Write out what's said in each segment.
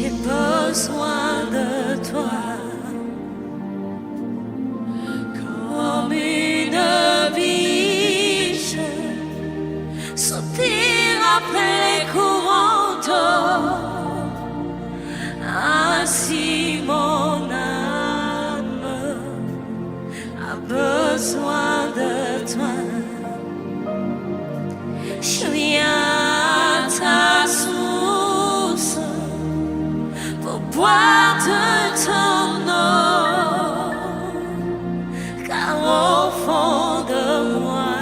J'ai besoin de toi comme une biche soupire après les courants d'eau. Ainsi mon âme a besoin de toi. Je viens à ta source pour boire de ton eau, car au fond de moi,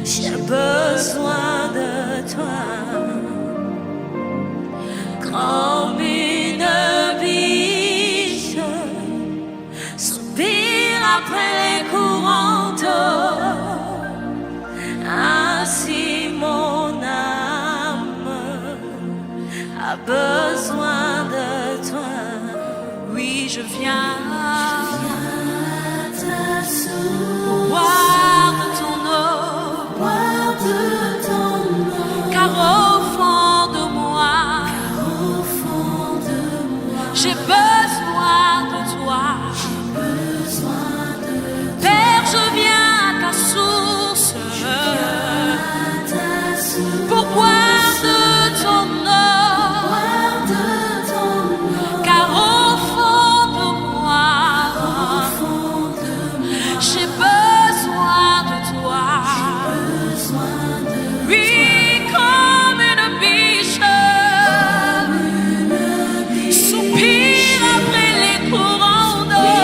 j'ai besoin de toi. Comme une biche soupire après les courants d'eau. Ainsi mon âme a besoin de toi. Oui, je viens à ta source, boire de ton eau, car au fond de moi, j'ai besoin de toi. Père, je viens à ta source pour boire de ton eau, car au fond de moi, j'ai besoin de toi. Oui, comme une biche soupire après les courants d'eau.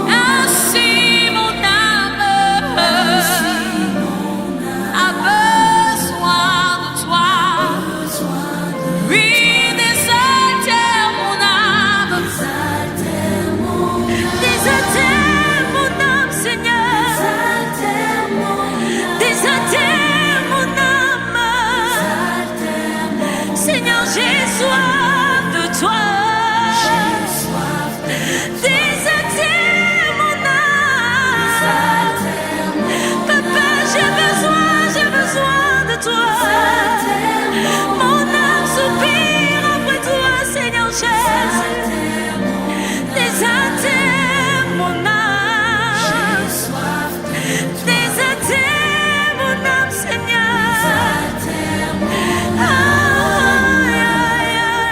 Ainsi mon âme a besoin de toi. Oui, désaltère mon âme, désaltère mon âme, Seigneur, désaltère mon âme, Seigneur, j'ai soif de toi. Désaltère mon âme, Papa, j'ai besoin de toi. Mon âme soupire après toi, Seigneur Jésus. Désaltère mon âme, désaltère mon âme, Seigneur. Aïe, aïe, aïe,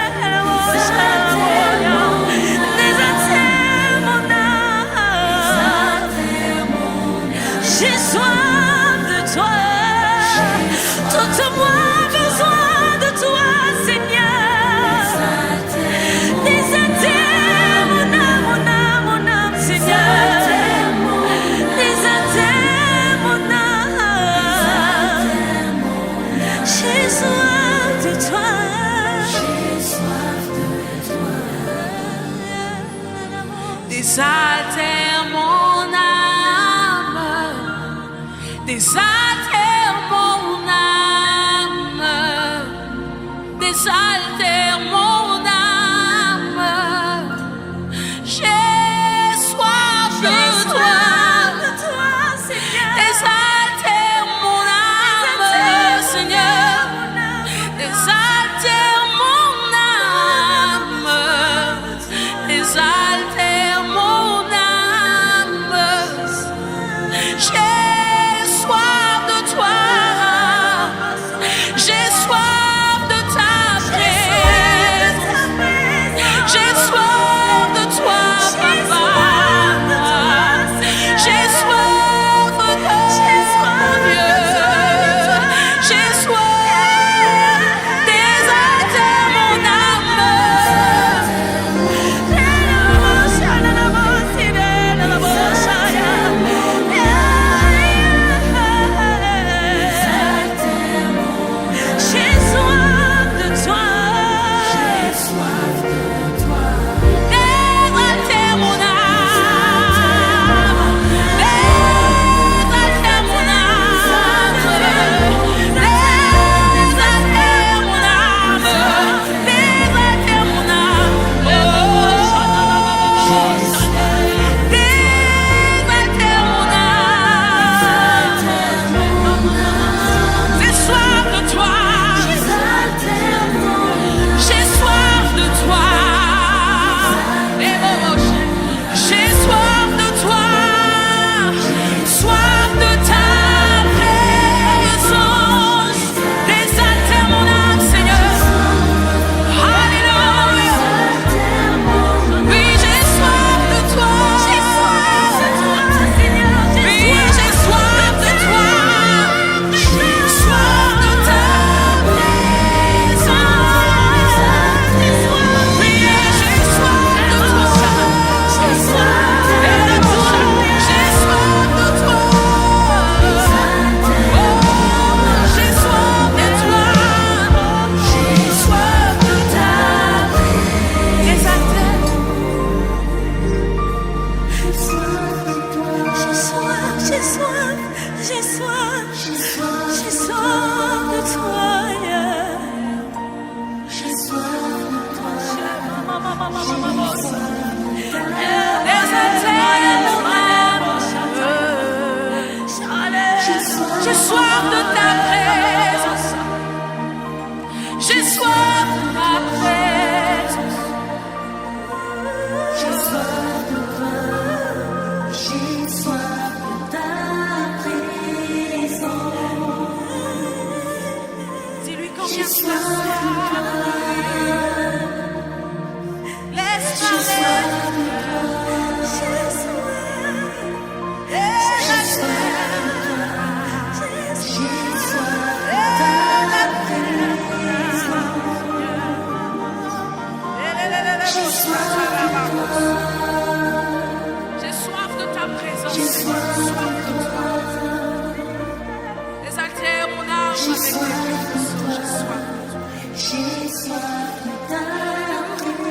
ta présence. J'ai soif de ta présence. J'ai soif de toi. J'ai soif de ta présence. Dis-lui combien tu as soif. Laisse-moi j'ai soif de ta présence. J'ai soif de toi. Exaltez mon âme avec tes J'ai soif de toi. J'ai soif de ta présence.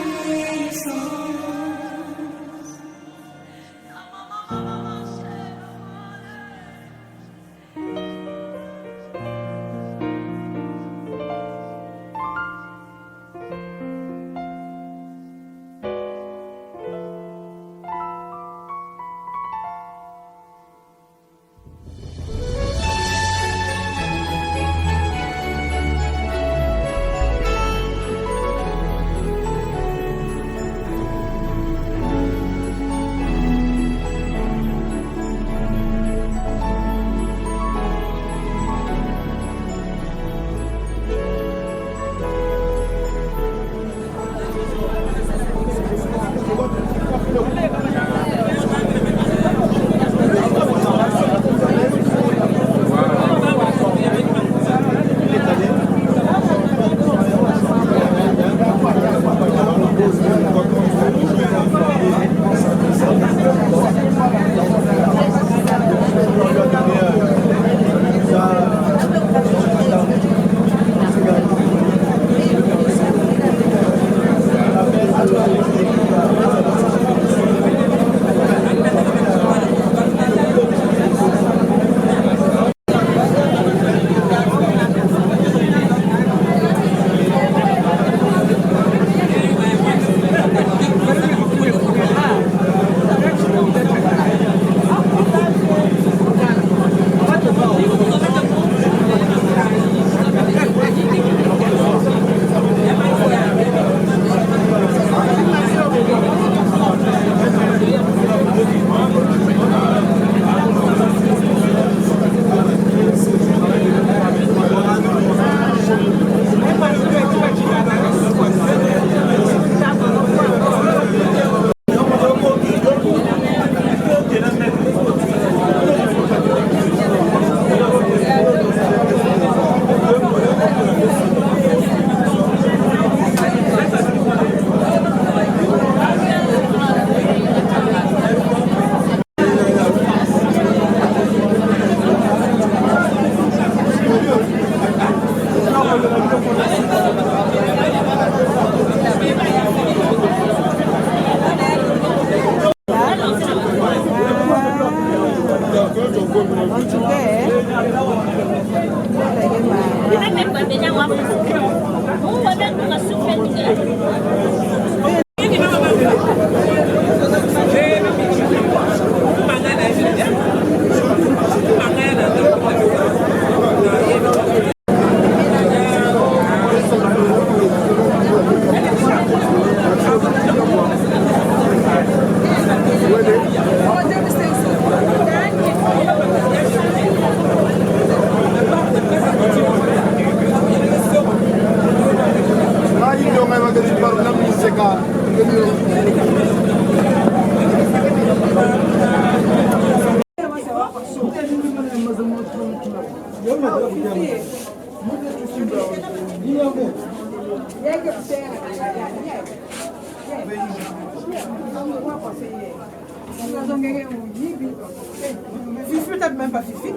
Fifi, t'as même pas Fifi.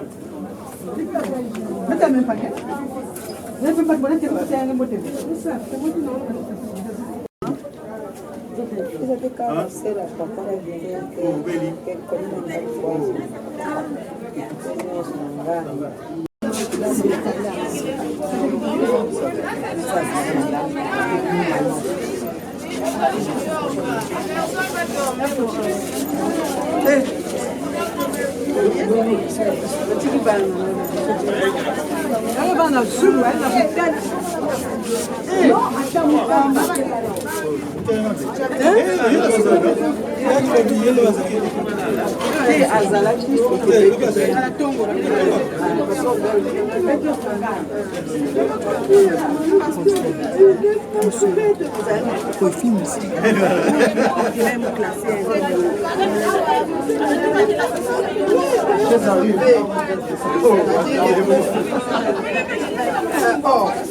Mais t'as même pas qu'elle. Je ne peux pas te donner un mot de vie. C'est ça, c'est moi qui l'ai. Vous avez caressé la papa, la vieille, qu'elle connaît la fois. Hey. na sumu na vitani. Oh.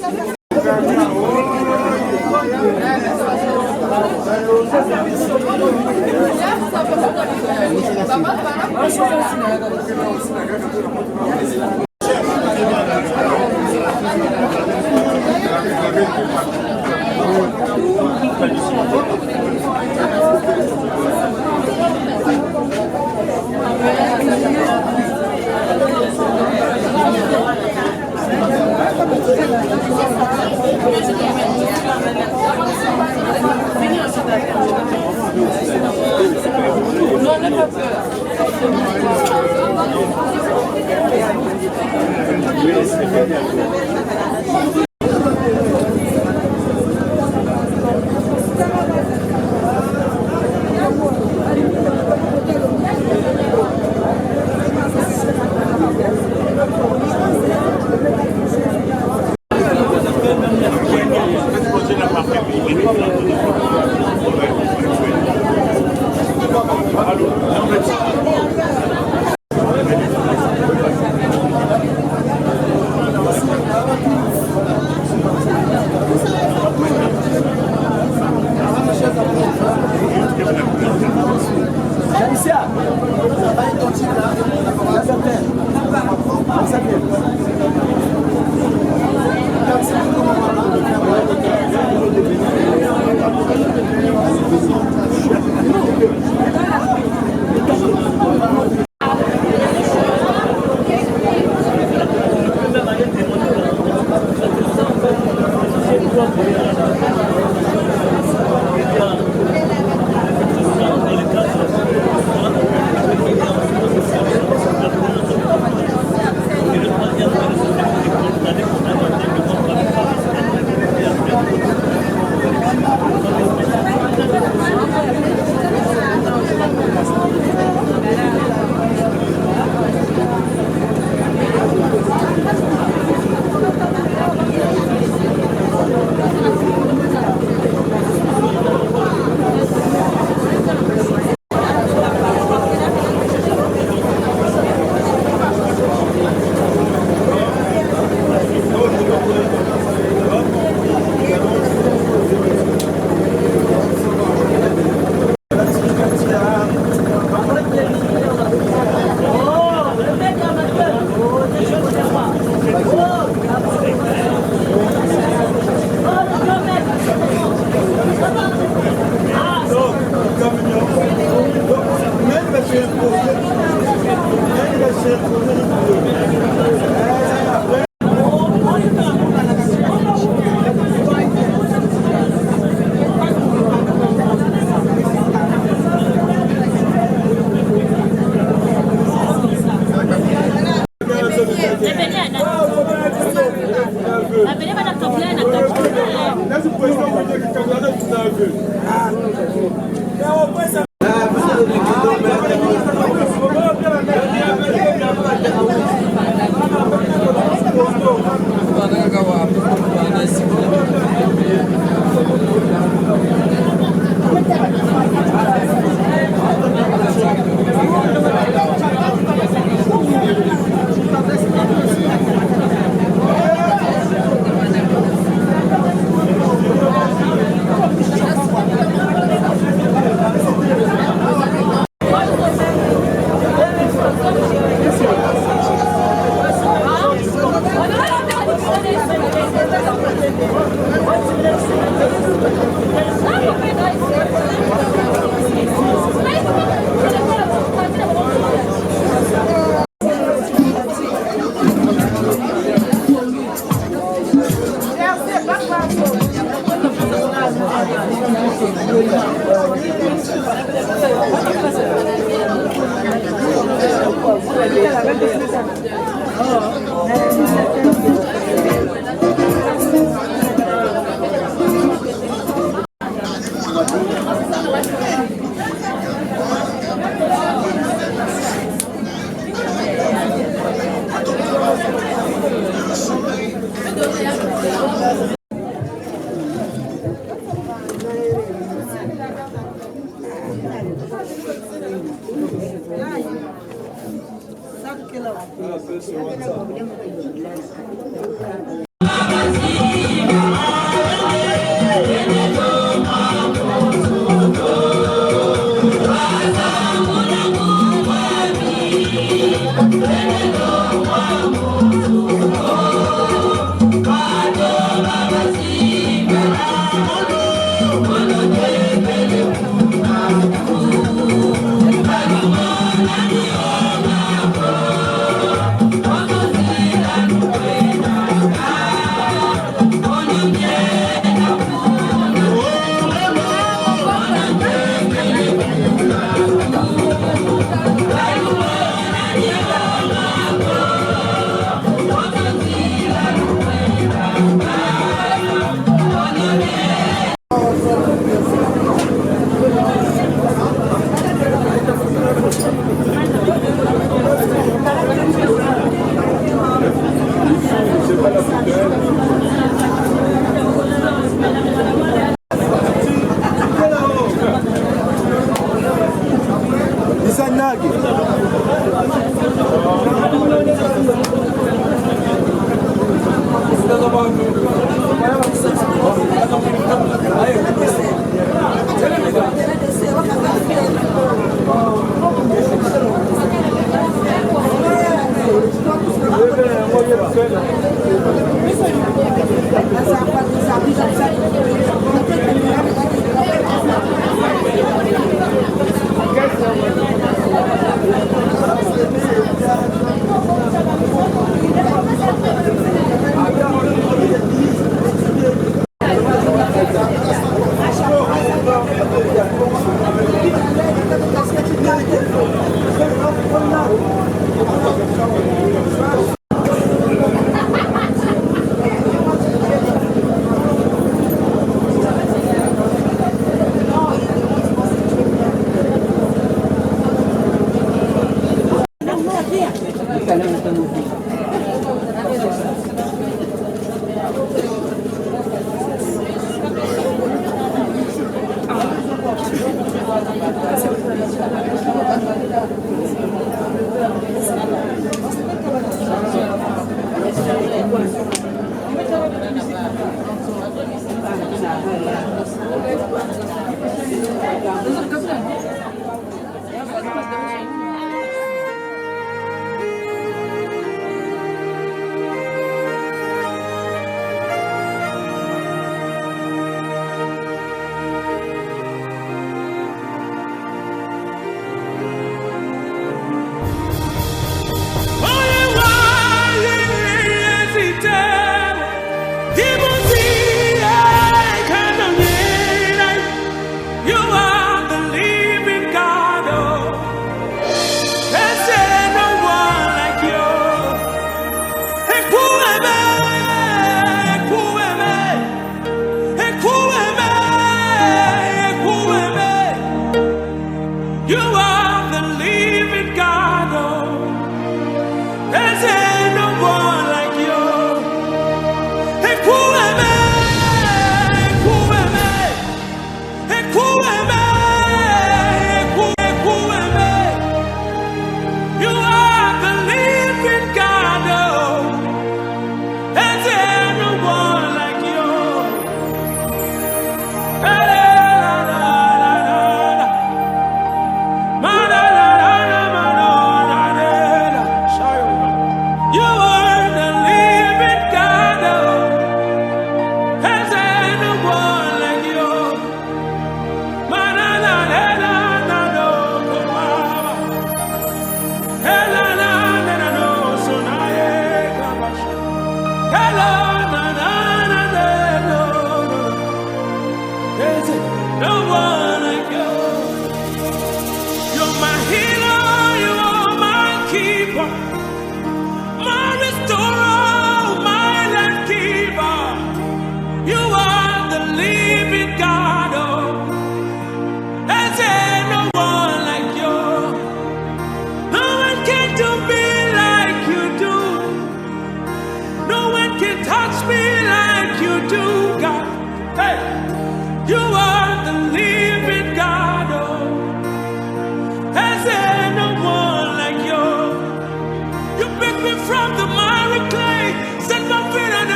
From the miry clay, set my feet on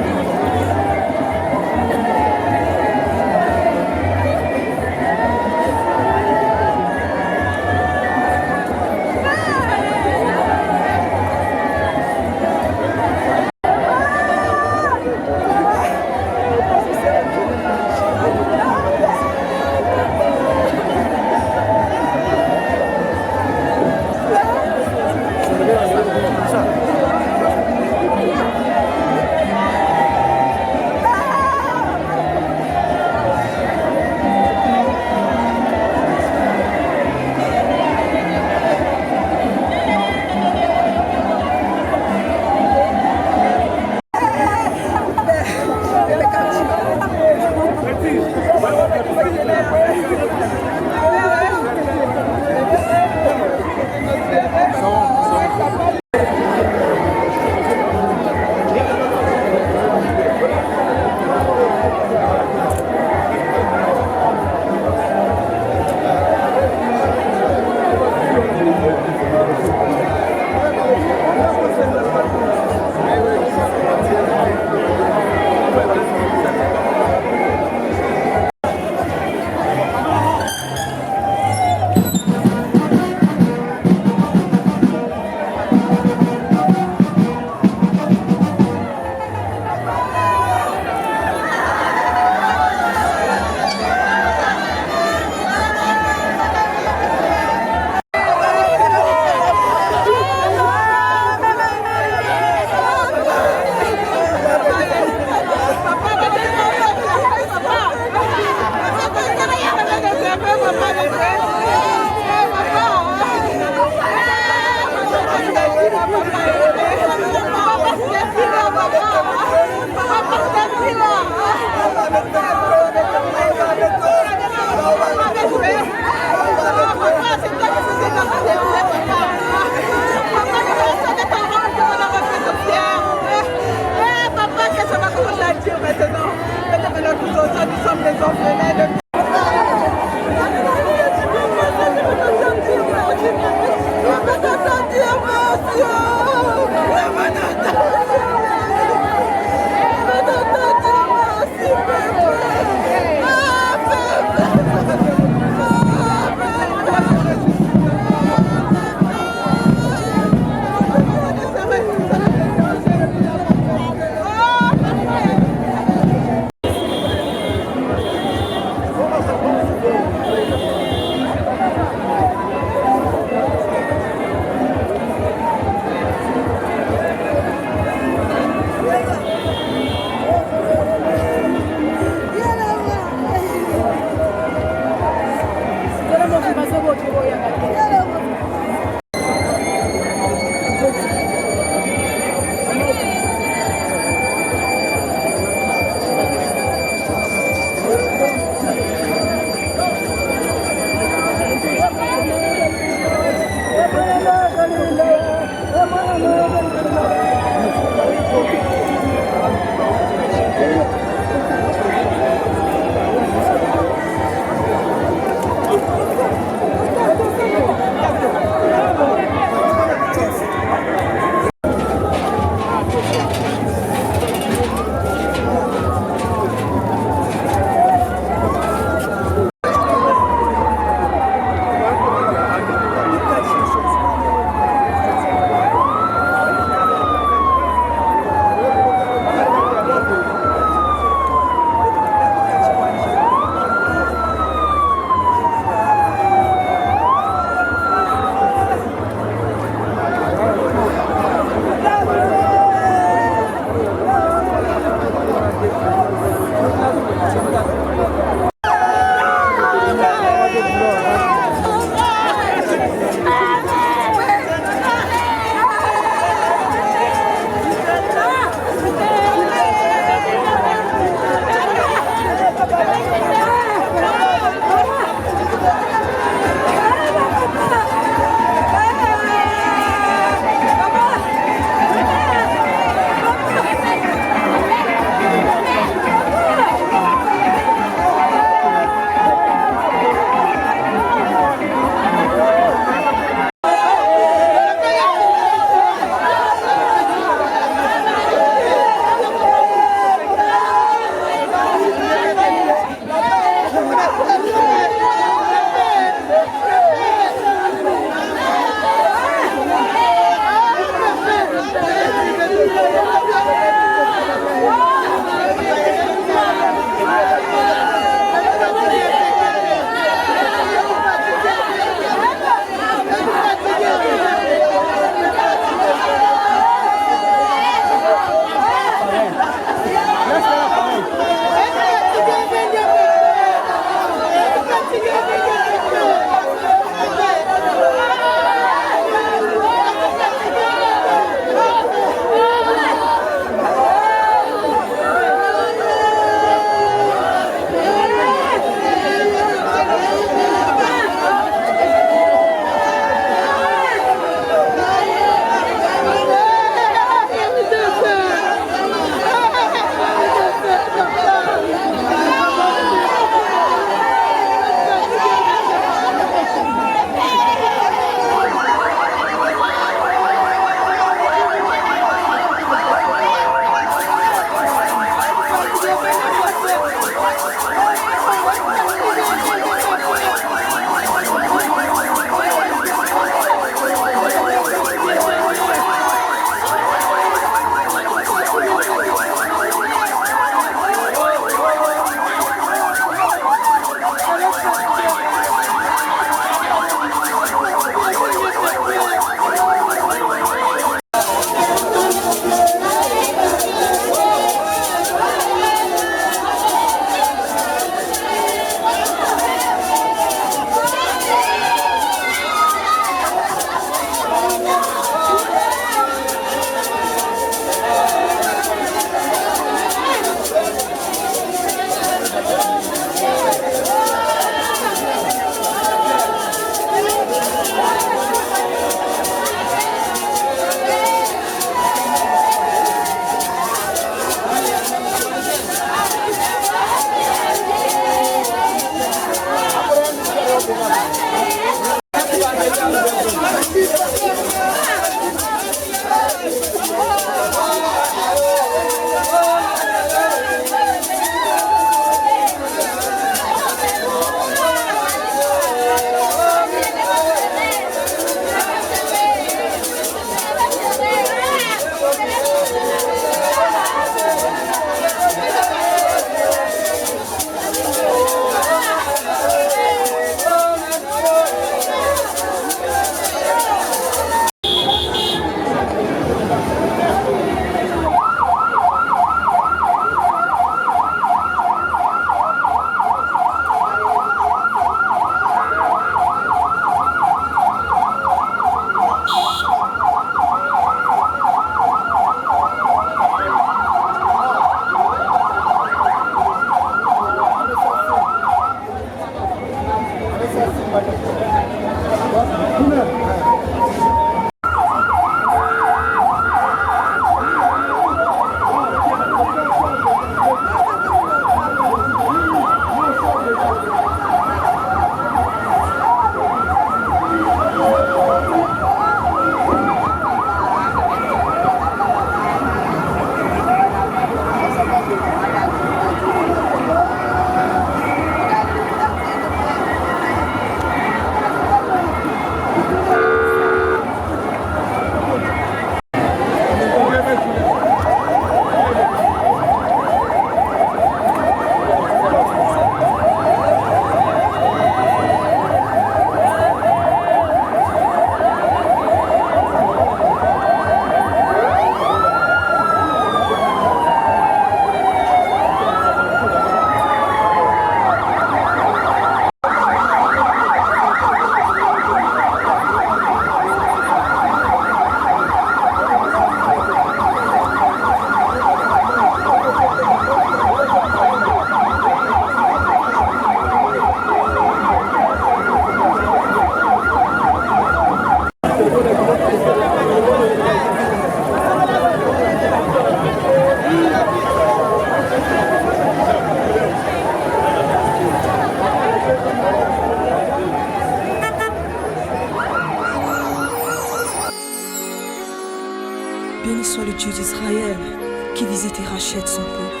qui visite et rachète son peuple.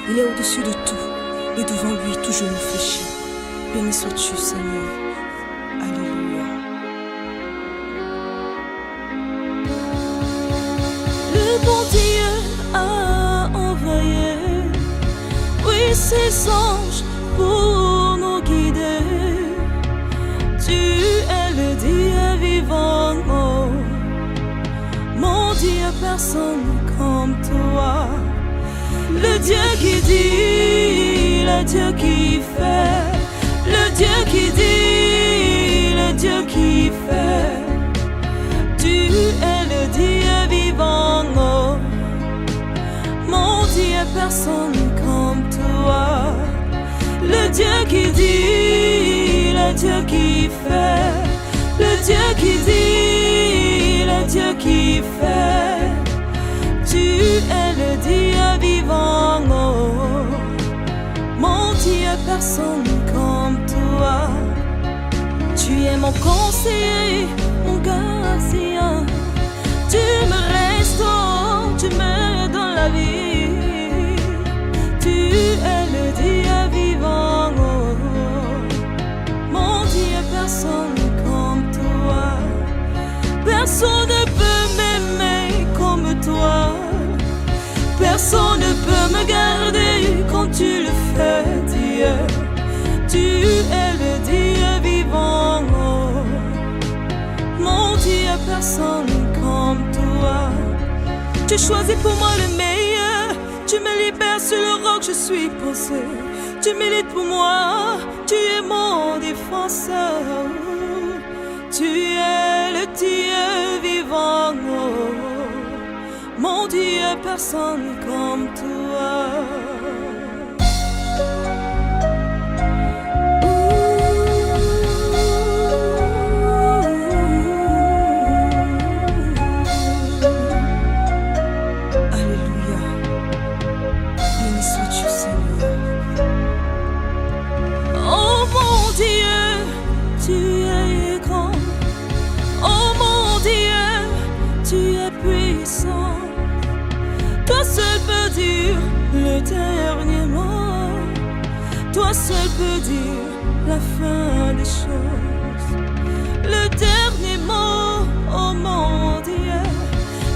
Il est au-dessus de tout, et devant lui tout genou fléchi. Béni sois-tu, Seigneur. Alléluia. Le bon Dieu a envoyé, oui, ses anges pour nous guider. Tu es le Dieu vivant, oh, mon Dieu, personne comme toi. Le Dieu qui dit, le Dieu qui fait, le Dieu qui dit, le Dieu qui fait. Tu es le Dieu vivant, oh, mon Dieu, personne comme toi. Le Dieu qui dit, le Dieu qui fait, le Dieu qui dit, le Dieu qui fait. Tu es le Dieu vivant, oh, mon Dieu, personne comme toi. Tu es mon conseiller, mon gardien. Tu me restaures, tu me donnes la vie. Tu es le Dieu vivant, oh, mon Dieu, personne comme toi. Personne ne peut m'aimer comme toi. Personne ne peut me garder quand tu le fais, Dieu. Tu es le Dieu vivant, oh, mon Dieu, personne comme toi. Tu choisis pour moi le meilleur. Tu me libères sur le roc, je suis posé. Tu milites pour moi, tu es mon défenseur. Tu es le Dieu vivant, oh, mon Dieu, personne comme toi. Alléluia. Béni sois-tu, Seigneur. Oh mon Dieu, tu es grand. Oh mon Dieu, tu es puissant. Toi seul peux dire le dernier mot. Toi seul peux dire la fin des choses. Le dernier mot, oh mon Dieu.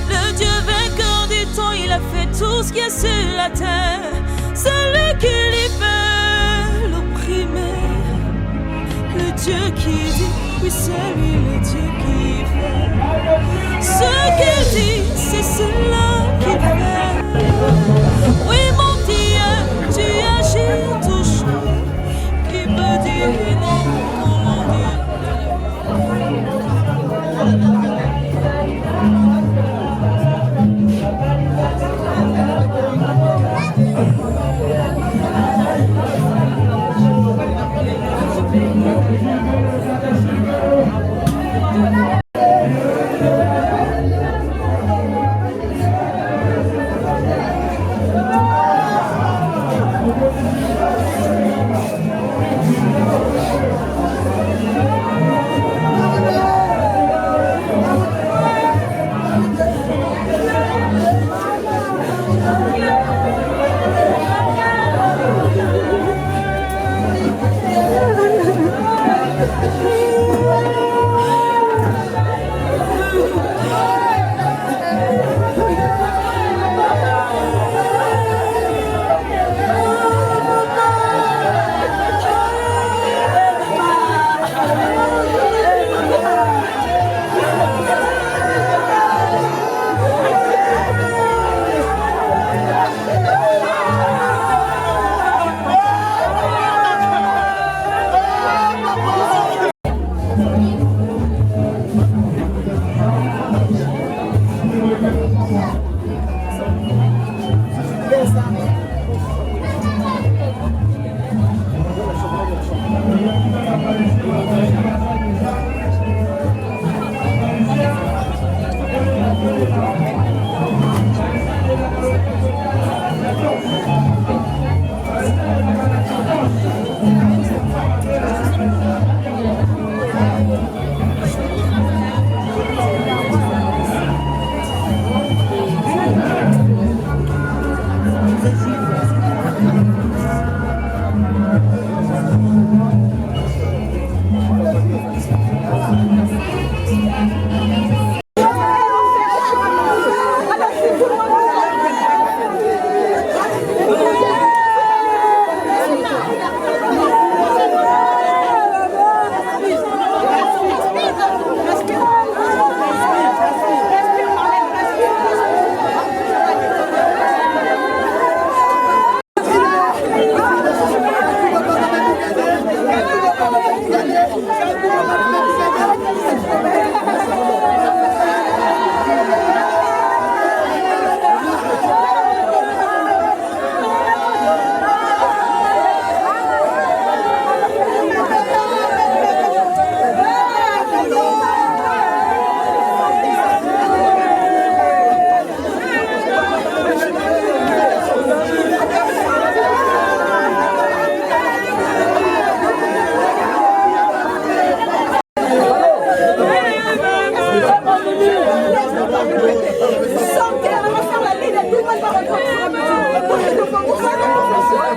Le Dieu vainqueur du temps, il a fait tout ce qui est sur la terre. Celui qui libère l'opprimé. Le Dieu qui dit, oui c'est lui le Dieu qui fait. Ce qu'il dit, c'est cela qu'il fait. Oui mon Dieu, tu agis toujours. Qui peut dire non, oh mon Dieu.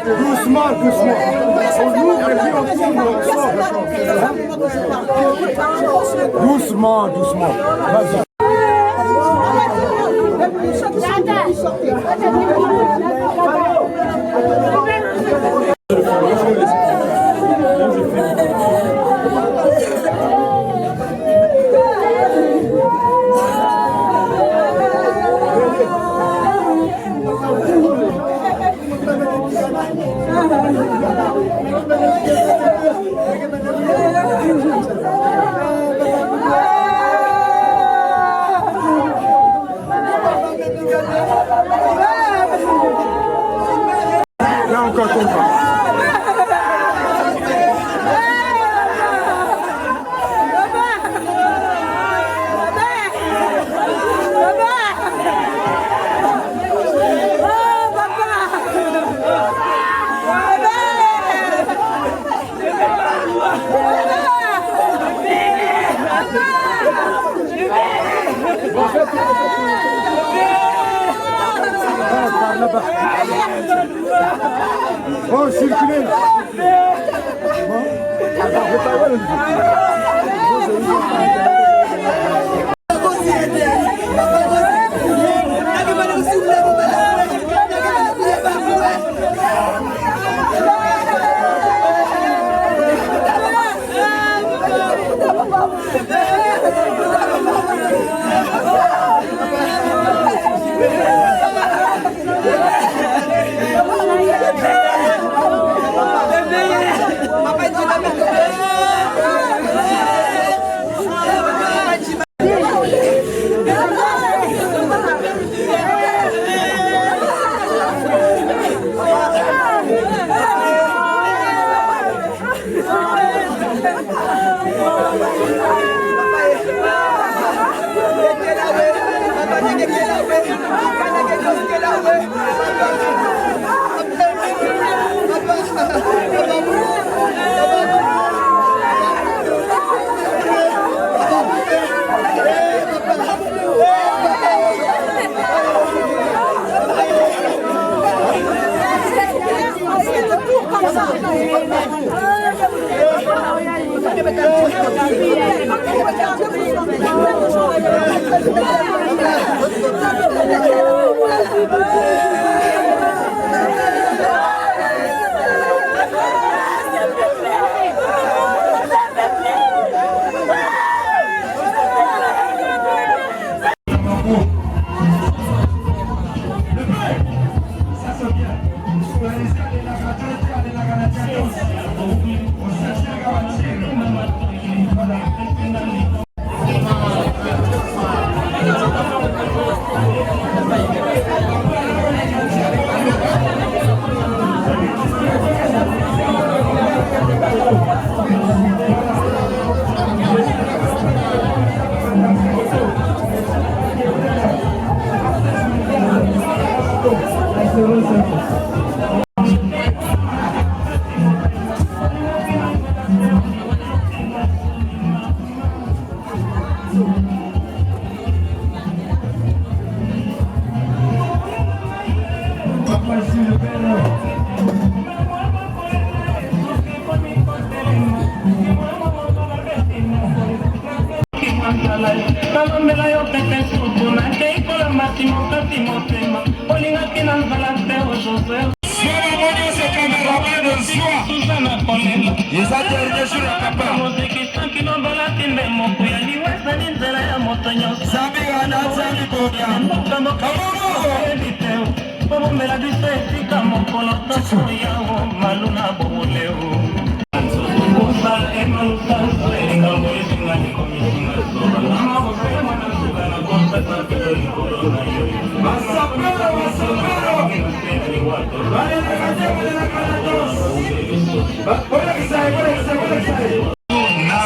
Doucement, doucement. On ouvre et puis on tourne ensemble. Doucement, doucement. Vas-y. Là encore, oh, circulez là. Bon.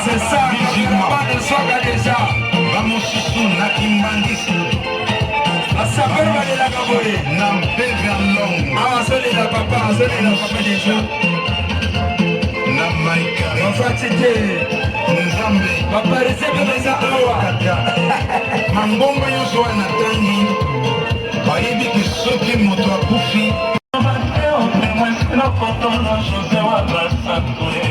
C'est ça, pas de soga déjà. Vamos na kimbandisi. Asapero wale la kabore. Na bega long. Ah, soli la papa déjà. Na maika. Na fatite. Nzambe. Papa resebe beza awa. Mambongo yoso na tangi. Bayibi kisoki moto akufi. Kotono José wa Basakure.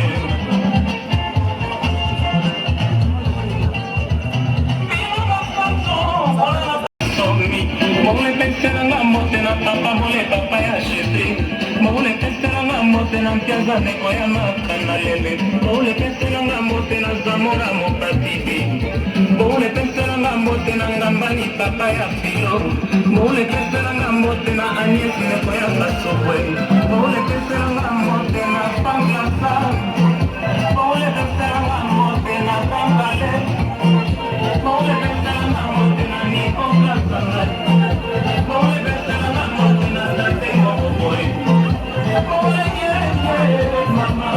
Mole peseranga mote na papa mole papa ya shete. Mole peseranga mote na mpiaza neko ya makana lele. Mole peseranga mote na zamora mopatibi. Mole peseranga mote na ngambani papa ya filo. Mole peseranga mote na Agnes neko ya basokwe. Mole peseranga mote na panglasa. Mole peseranga mote na pambale. Mole peseranga mote na niko plasangale. Mole peseranga mote na tate moko boy. Mole yeah mama.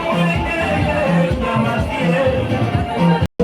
Mole yeah mama yeah.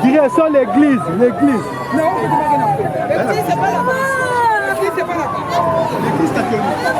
Direction l'église, l'église. Non, l'église, c'est pas là-bas. L'église, c'est pas là-bas. L'église catholique.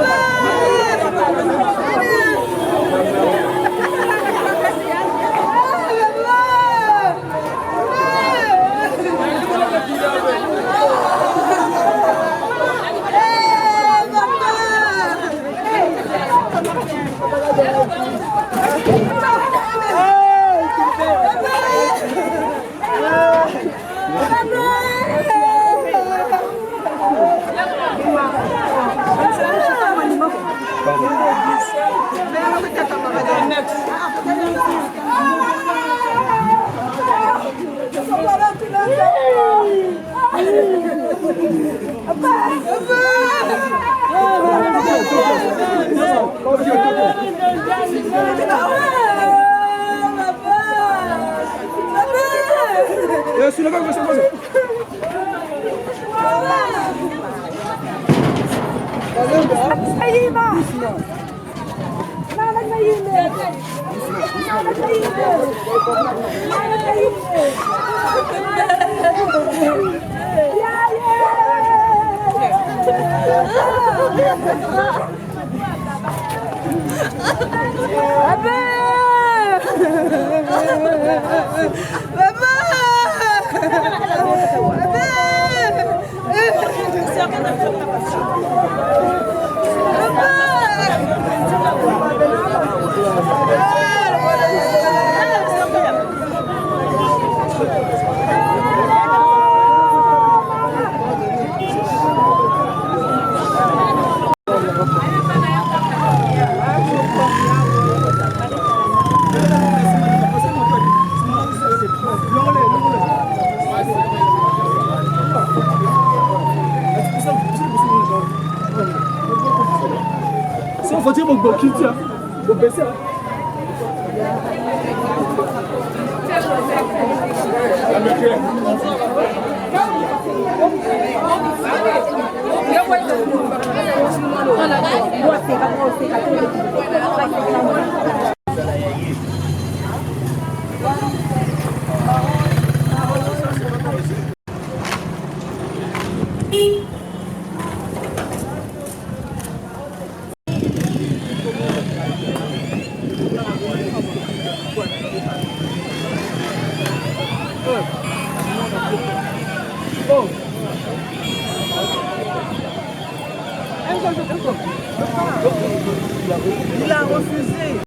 Il a refusé.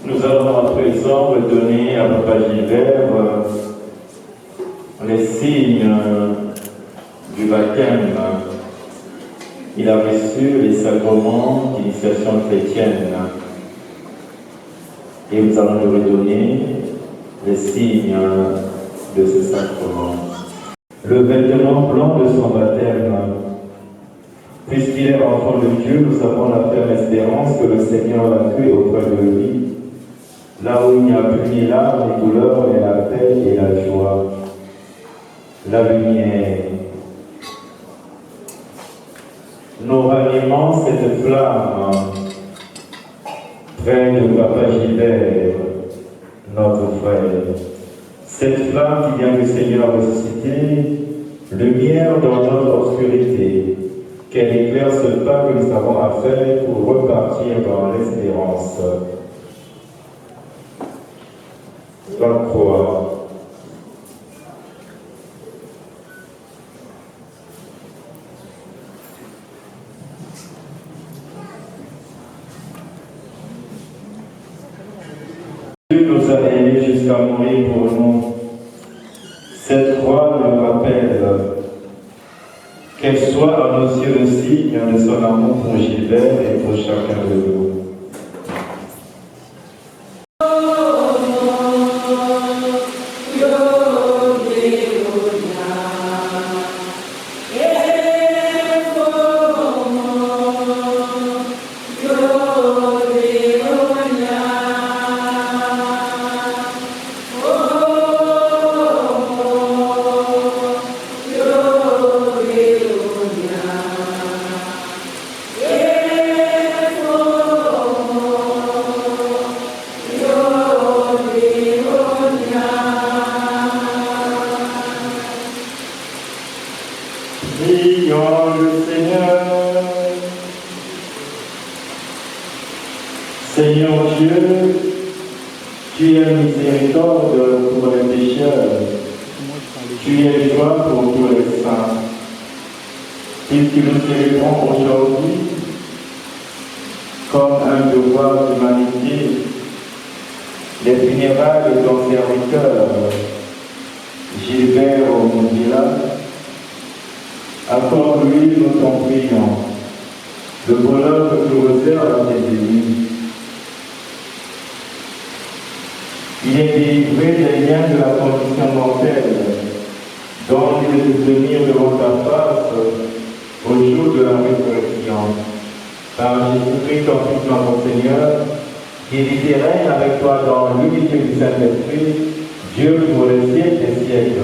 Nous allons à présent redonner à Papa Gilbert les signes du baptême. Il a reçu les sacrements d'initiation chrétienne. Et nous allons lui redonner les signes de ce sacrement. Le vêtement blanc de son baptême. Puisqu'il est enfant de Dieu, nous avons la ferme espérance que le Seigneur l'a cru auprès de lui. Là où il n'y a plus ni larmes, ni douleur, mais la paix et la joie. La lumière. Nous ranimons cette flamme près de Papa Gilbert, notre frère. Cette flamme qui vient du Seigneur ressuscité, lumière dans notre obscurité, qu'elle éclaire ce pas que nous avons à faire pour repartir dans l'espérance. La croix. Dieu nous a aimés jusqu'à mourir pour nous. Cette croix nous rappelle qu'elle soit à nos yeux le signe de son amour pour Gilbert et pour chacun de nous. Prions le Seigneur. Seigneur Dieu, tu es miséricorde pour les pécheurs, tu es joie pour tous les saints. Puisque nous célébrons aujourd'hui, comme un devoir d'humanité, les funérailles de ton serviteur, Gilbert Omundila, accorde-lui, nous t'en prions, le bonheur que tu réserves à tes ennemis. Il est délivré des liens de la condition mortelle, dont il est de venir devant ta face au jour de la résurrection. Par Jésus-Christ, ton Fils, notre Seigneur, qui vit et règne avec toi dans l'unité du Saint-Esprit, Dieu pour les siècles des siècles.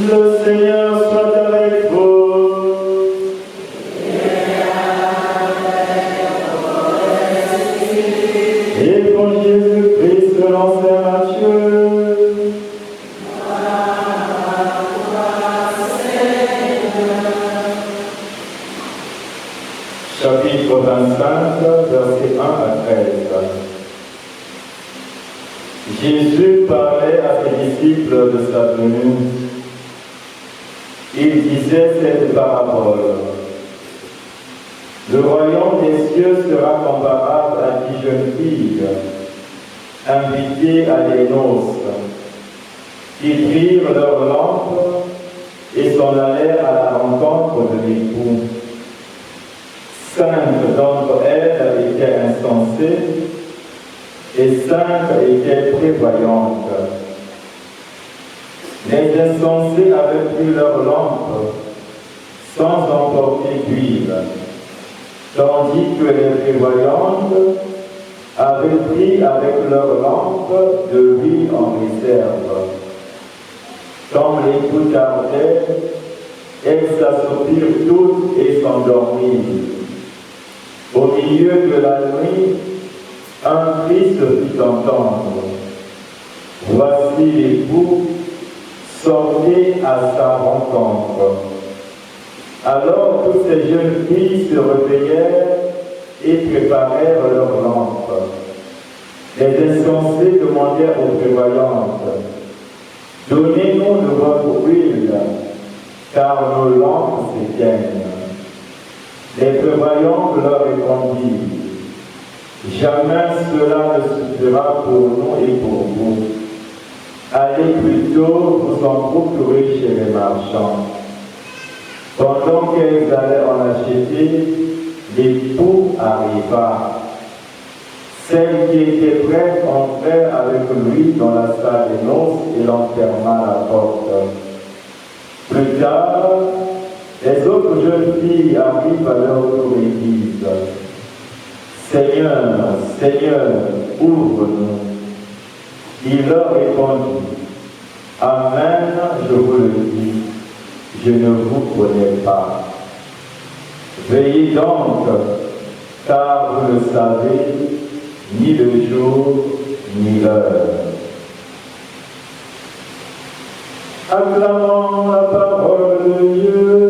Le Seigneur soit avec vous. Et pour Jésus-Christ selon saint Matthieu. Chapitre 25, versets 1 à 13. Jésus parlait à ses disciples de sa venue. Il disait cette parabole. Le royaume des cieux sera comparable à 10 jeunes filles, invitées à des noces, qui prirent leurs lampes et s'en allèrent à la rencontre de l'époux. 5 d'entre elles étaient insensées et 5 étaient prévoyantes. Les insensés avaient pris leurs lampes sans emporter d'huile, tandis que les prévoyantes avaient pris avec leurs lampes de l'huile en réserve. Quand l'époux tardait, elles s'assoupirent toutes et s'endormirent. Au milieu de la nuit, un cri se fit entendre. Voici l'époux, sortez à sa rencontre. Alors toutes ces jeunes filles se réveillèrent et préparèrent leurs lampes. Les insensés demandèrent aux prévoyantes, donnez-nous de votre huile, car nos lampes s'éteignent. Les prévoyantes leur répondirent, jamais cela ne suffira pour nous et pour vous. Allez plutôt vous en procurer chez les marchands. Pendant qu'elles allaient en acheter, l'époux arriva. Celles qui étaient prêtes entrèrent avec lui dans la salle des noces et l'enferma à la porte. Plus tard, les autres jeunes filles arrivent à leur tour et disent, Seigneur, Seigneur, ouvre-nous. Il leur répondit, Amen, je vous le dis, je ne vous connais pas. Veillez donc, car vous ne savez ni le jour, ni l'heure. Acclamons la parole de Dieu.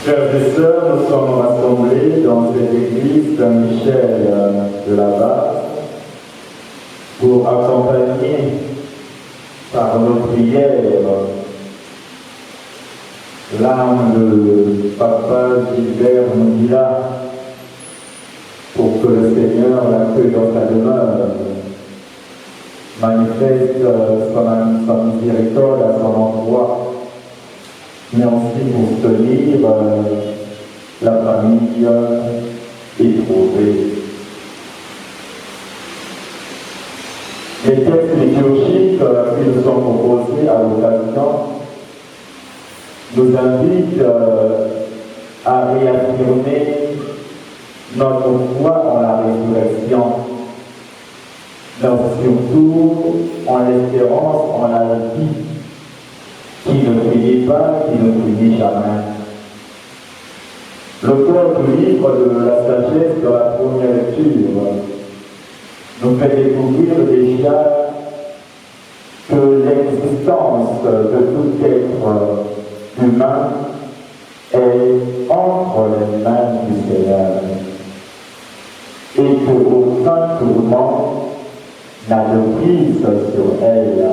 Frères et sœurs, nous sommes rassemblés dans cette église Saint-Michel de la Basse pour accompagner par nos prières l'âme de Papa Gilbert Mundila pour que le Seigneur l'accueille dans sa demeure, manifeste son miséricorde à son endroit, mais aussi pour soutenir la famille éprouvée. Les textes liturgiques qui nous sont proposés à l'occasion nous invitent à réaffirmer notre foi en la résurrection, mais surtout en l'espérance en la vie qui ne finit pas, qui ne finit jamais. L'auteur du livre de la sagesse de la première lecture nous fait découvrir déjà que l'existence de tout être humain est entre les mains du Seigneur et qu'aucun tourment n'a de prise sur elle.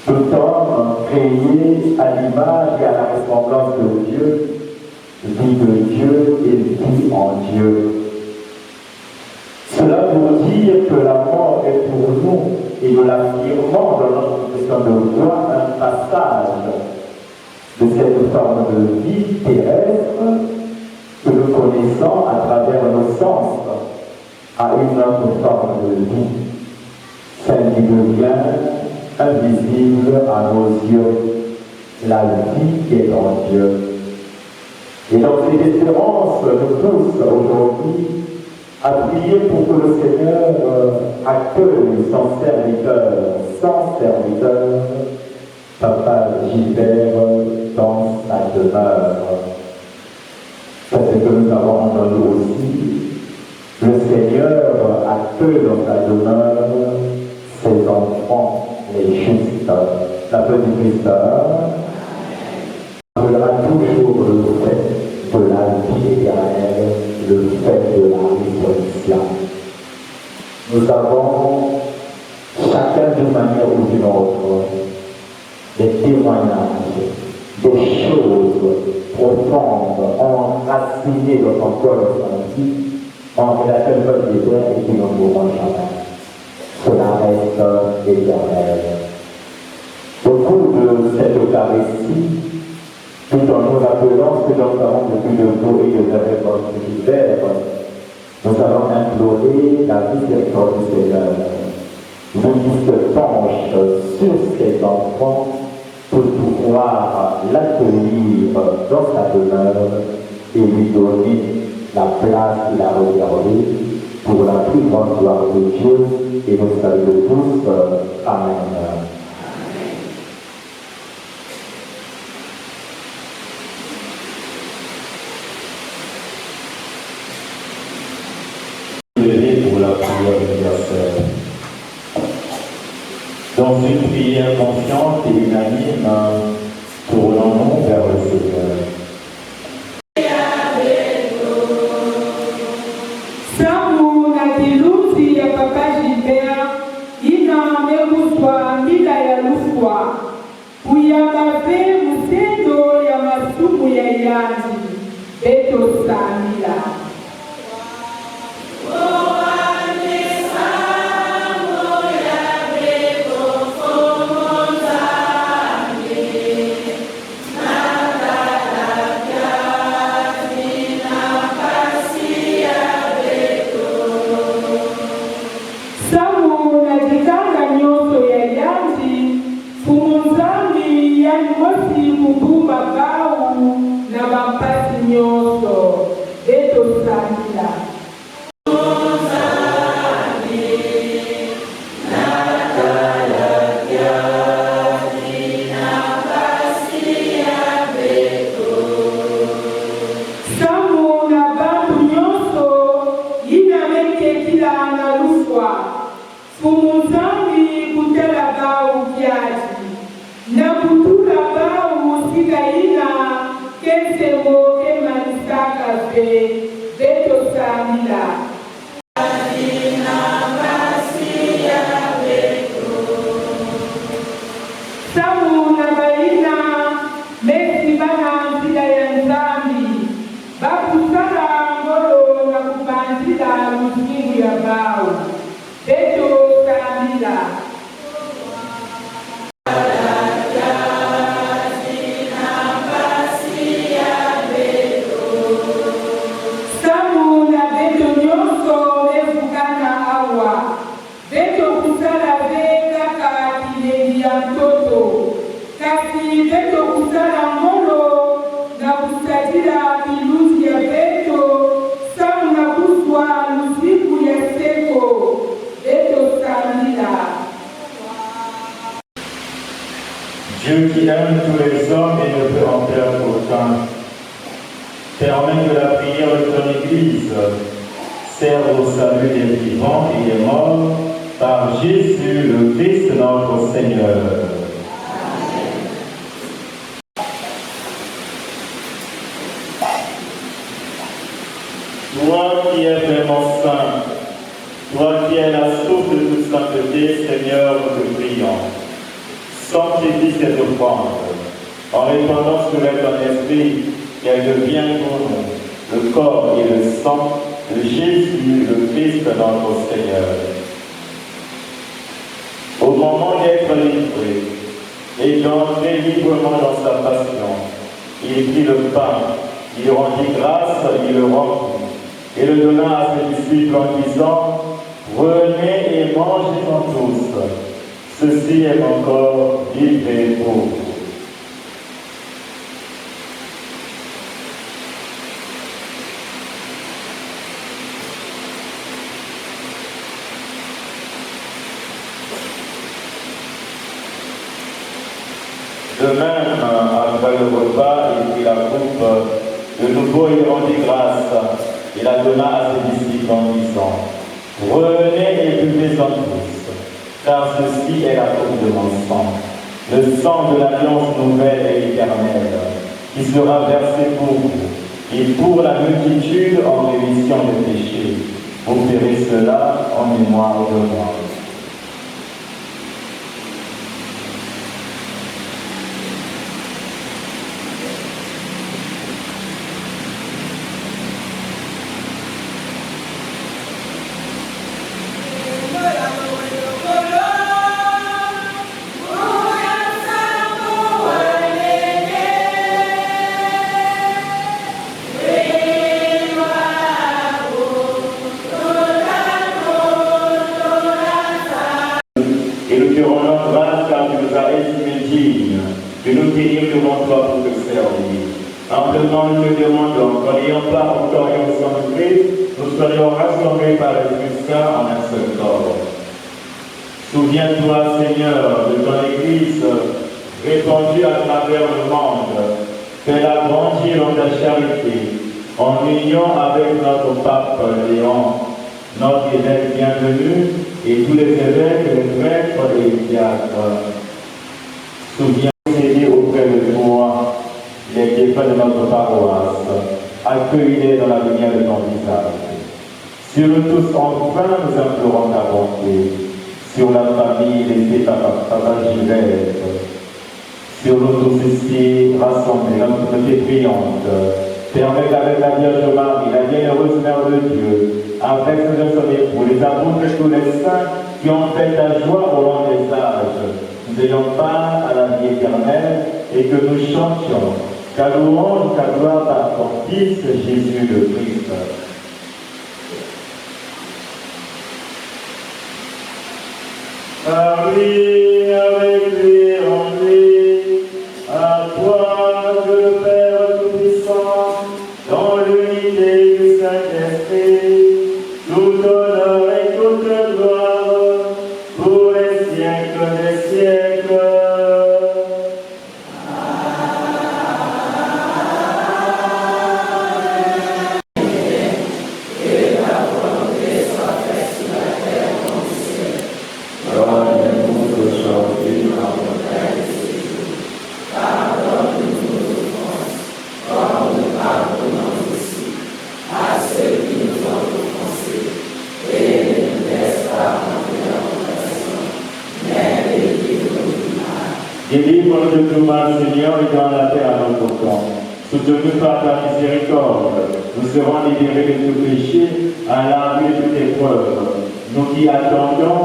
Tout homme créé à l'image et à la ressemblance de Dieu vit de Dieu et vit en Dieu. Cela veut dire que la mort est pour nous, et nous l'affirmons dans notre profession de foi, un passage de cette forme de vie terrestre que nous connaissons à travers nos sens à une autre forme de vie, celle qui devient invisible à nos yeux, la vie qui est en Dieu. Et donc cette espérance nous pousse aujourd'hui à prier pour que le Seigneur accueille son serviteur, Papa Gilbert, dans sa demeure. C'est ce que nous avons entendu aussi. Le Seigneur accueille dans sa demeure ses enfants, les justes. La petite sœur appellera toujours le fait de la vie éternelle, le fait de la résurrection. Nous avons, chacun d'une manière ou d'une autre, des témoignages, des choses profondes, enracinées dans son corps et son vie, en la seule chose des terres et qui n'en mourront jamais. Cela reste éternel. Au cours de cette Eucharistie, tout en nous rappelant ce que nous avons depuis le jour et de la réponse de l'hiver, nous allons implorer la miséricorde du Seigneur. Nous qui se penche sur ces enfants pour pouvoir l'accueillir dans sa demeure et lui donner la place qu'il a réservée pour la plus grande gloire de Dieu et le salut de tous. Amen. Pour la prière universelle. prière confiante et unanime, tournons-nous vers le Seigneur. Samu na kilusi ya Papa Gilbert ina meguswa mila ya lufwa kuyagabe musendo ya masumu ya yanzi beto samila. Dieu qui aime tous les hommes et ne peut en perdre aucun, permet que la prière de ton Église serve au salut des vivants et des morts par Jésus le Christ notre Seigneur. Toi qui es vraiment saint, toi qui es la source de toute sainteté, Seigneur, nous te prions. Sanctifie cette offrande, en répandant sur elle ton esprit, qu'elle devienne pour nous le corps et le sang de Jésus, le Christ notre Seigneur. Au moment d'être livré et d'entrer librement dans sa passion, il prit le pain, il rendit grâce, il le rompit, et le donna à ses disciples en disant, « Prenez et mangez-en tous. Ceci est mon corps livré pour vous. » De même, après le repas, il prit la coupe, de nouveau il rendit grâce, et la donna à ses disciples en disant, « Prenez et buvez-en tous, car ceci est la coupe de mon sang, le sang de l'alliance nouvelle et éternelle, qui sera versé pour vous, et pour la multitude en rémission des péchés. Vous ferez cela en mémoire de moi. » Que nous bénir devant toi pour te servir. Amplement nous te demandons qu'en n'ayant pas encore au sang de Christ, nous soyons rassemblés par l'Esprit Saint en un seul corps. Souviens-toi, Seigneur, de ton Église répandue à travers le monde. Fais-la grandir dans ta charité, en union avec notre pape Léon, notre évêque bienvenu, et tous les évêques, les prêtres et les diacres. Souviens-nous d'aider auprès de toi les défunts de notre paroisse. Accueille-les dans la lumière de ton visage. Sur nous tous, enfin, nous implorons ta bonté. Sur la famille laissée par Papa Gilbert. Sur nous tous ici, rassemblés, notre communauté priante. Permets qu'avec la Vierge Marie, la bienheureuse Mère de Dieu, avec son époux, les apôtres et tous les saints qui ont fait ta joie au long des âges, nous ayons part à la vie éternelle et que nous chantions qu'à louange, qu'à gloire par ton Fils Jésus le Christ. Marie, avec lui, en lui, à toi, Dieu le Père Tout-Puissant, dans l'unité du Saint-Esprit, tout honneur et toute gloire, pour les siècles des siècles. Délivre-nous de tout mal, Seigneur, et dans la paix à notre temps. Soutenus par ta miséricorde, nous serons libérés de tout péché, à l'abri de toute épreuve. Nous qui attendons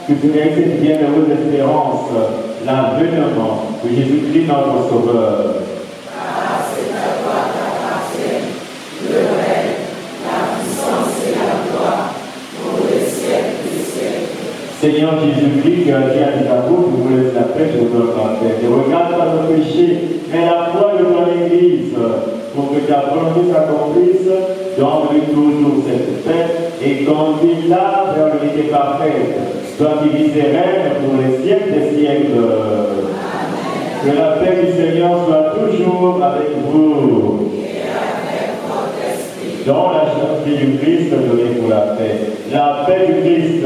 que tu aies cette bienheureuse espérance, l'avènement de Jésus-Christ notre Sauveur. Ah, c'est à toi qu'appartiennent le règne, la puissance et la gloire pour les siècles des siècles. Seigneur Jésus-Christ, qui a dit à tes apôtres, vous laisse la paix, je vous donne la paix. Ne regarde pas nos péchés, mais la foi de ton Église, pour que ta volonté s'accomplisse, donne-lui toujours cette paix et conduis-la vers l'unité parfaite. Toi qui vis et règnes pour les siècles des siècles. Amen. Que la paix du Seigneur soit toujours avec vous. Et avec votre esprit. Dans la charité du Christ, donnez pour la paix. La paix du Christ.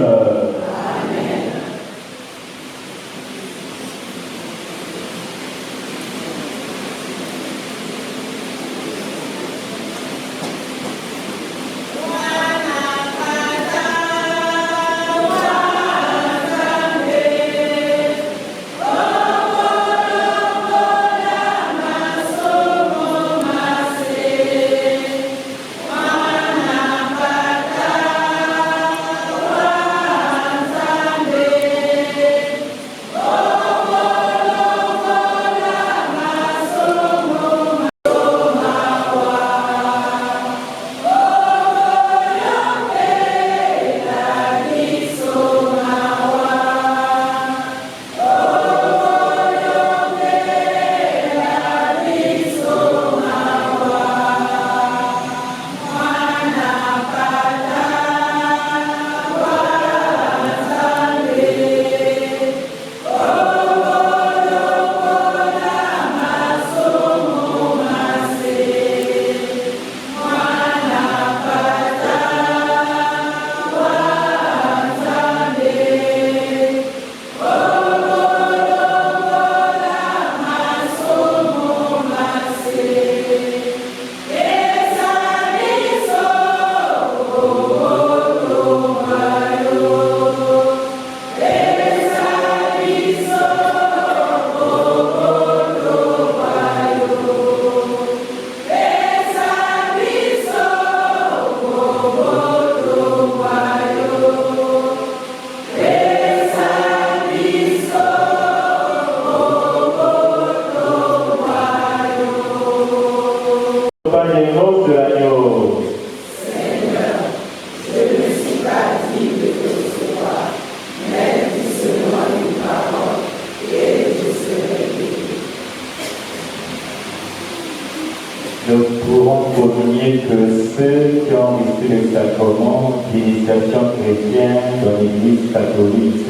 Nous pourrons communier que ceux qui ont reçu le sacrement d'initiation chrétienne dans l'Église catholique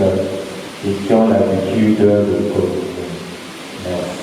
et qui ont l'habitude de communier. Merci.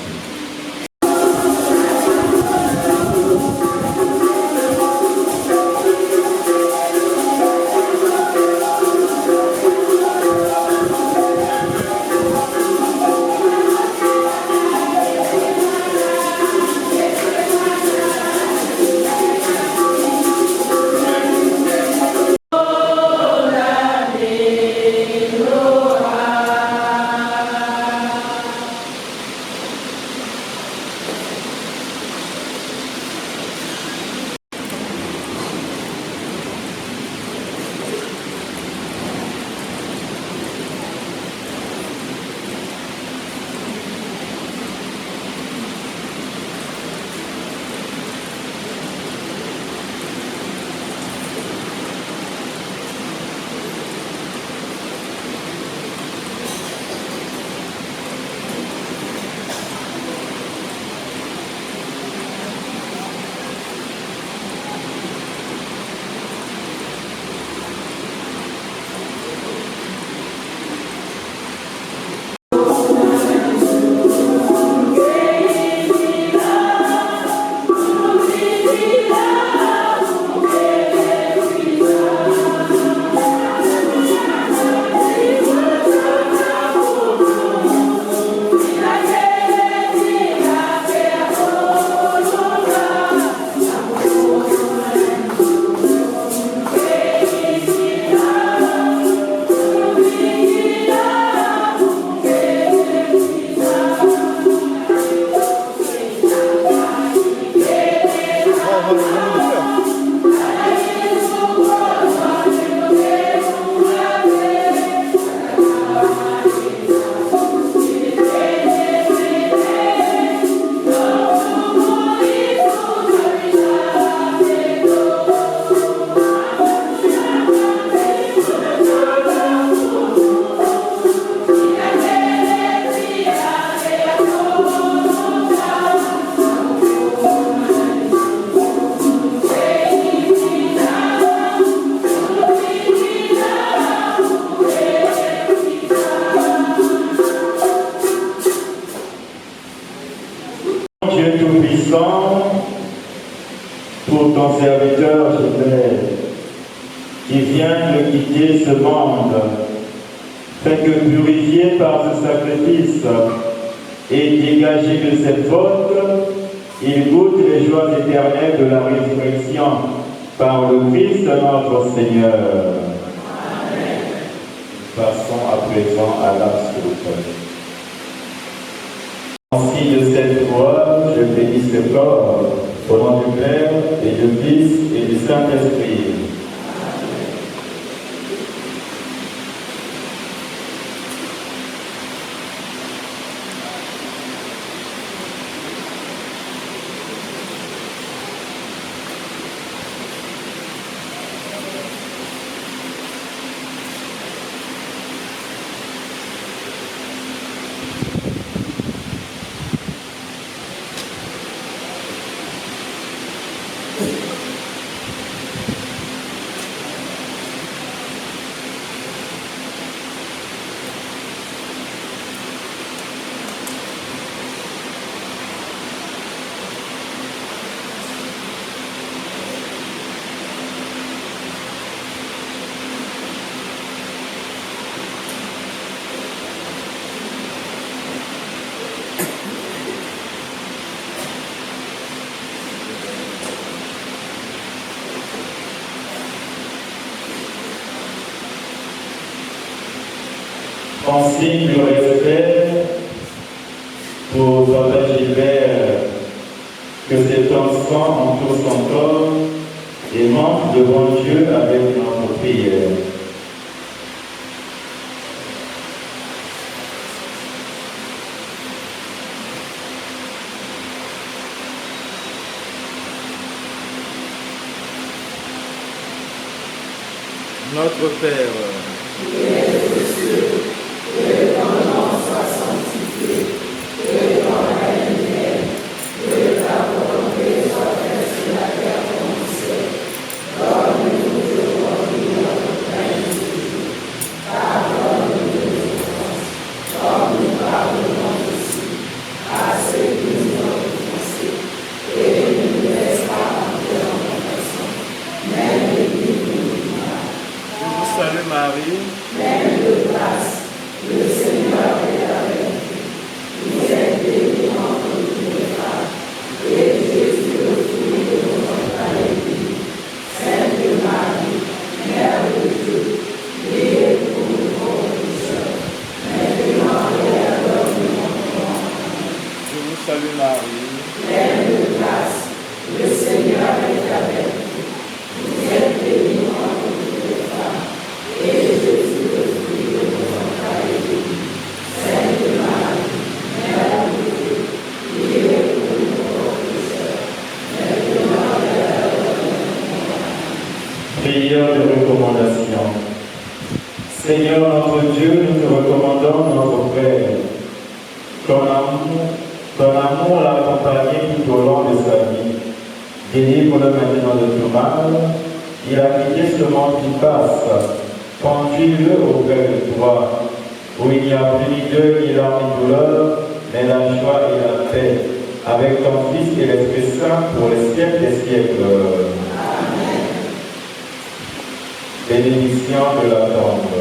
Gilbert, qui vient de quitter ce monde, fait que purifié par ce sacrifice et dégagé de cette faute, il goûte les joies éternelles de la résurrection par le Christ notre Seigneur. Amen. Passons à présent à l'absolution. En signe de cette foi, je bénis ce corps, au nom du Père et du Fils et du Saint-Esprit. En signe de respect pour Papa Gilbert, que cet enfant entoure son corps et monte devant Dieu avec notre prière. Notre Père, Salut Marie, pleine de grâce, le Seigneur est avec vous. Vous êtes bénie entre toutes les femmes, et Jésus, le fruit de votre entrailles, est béni. Sainte Marie, Mère de Dieu, priez pour nous pauvres pécheurs, maintenant et à l'heure de notre mort. Je vous salue Marie, pleine de grâce, le Seigneur est avec vous. Vous êtes bénie entre toutes les femmes, et Jésus, le fruit de vos entrailles, est béni. Sainte Marie, Mère de Dieu, priez pour nous pauvres pécheurs, maintenant et à l'heure de notre mort. Prière de recommandation. Seigneur notre Dieu, nous te recommandons notre Père. Ton amour l'a accompagné tout au long de sa vie. Délivre-le maintenant de tout mal. Il a quitté ce monde qui passe. Conduis-le auprès de toi, où il n'y a plus ni deuil, ni larmes, ni douleur, mais la joie et la paix, avec ton Fils et l'Esprit Saint pour les siècles des siècles. Amen. Bénédiction de la tombe.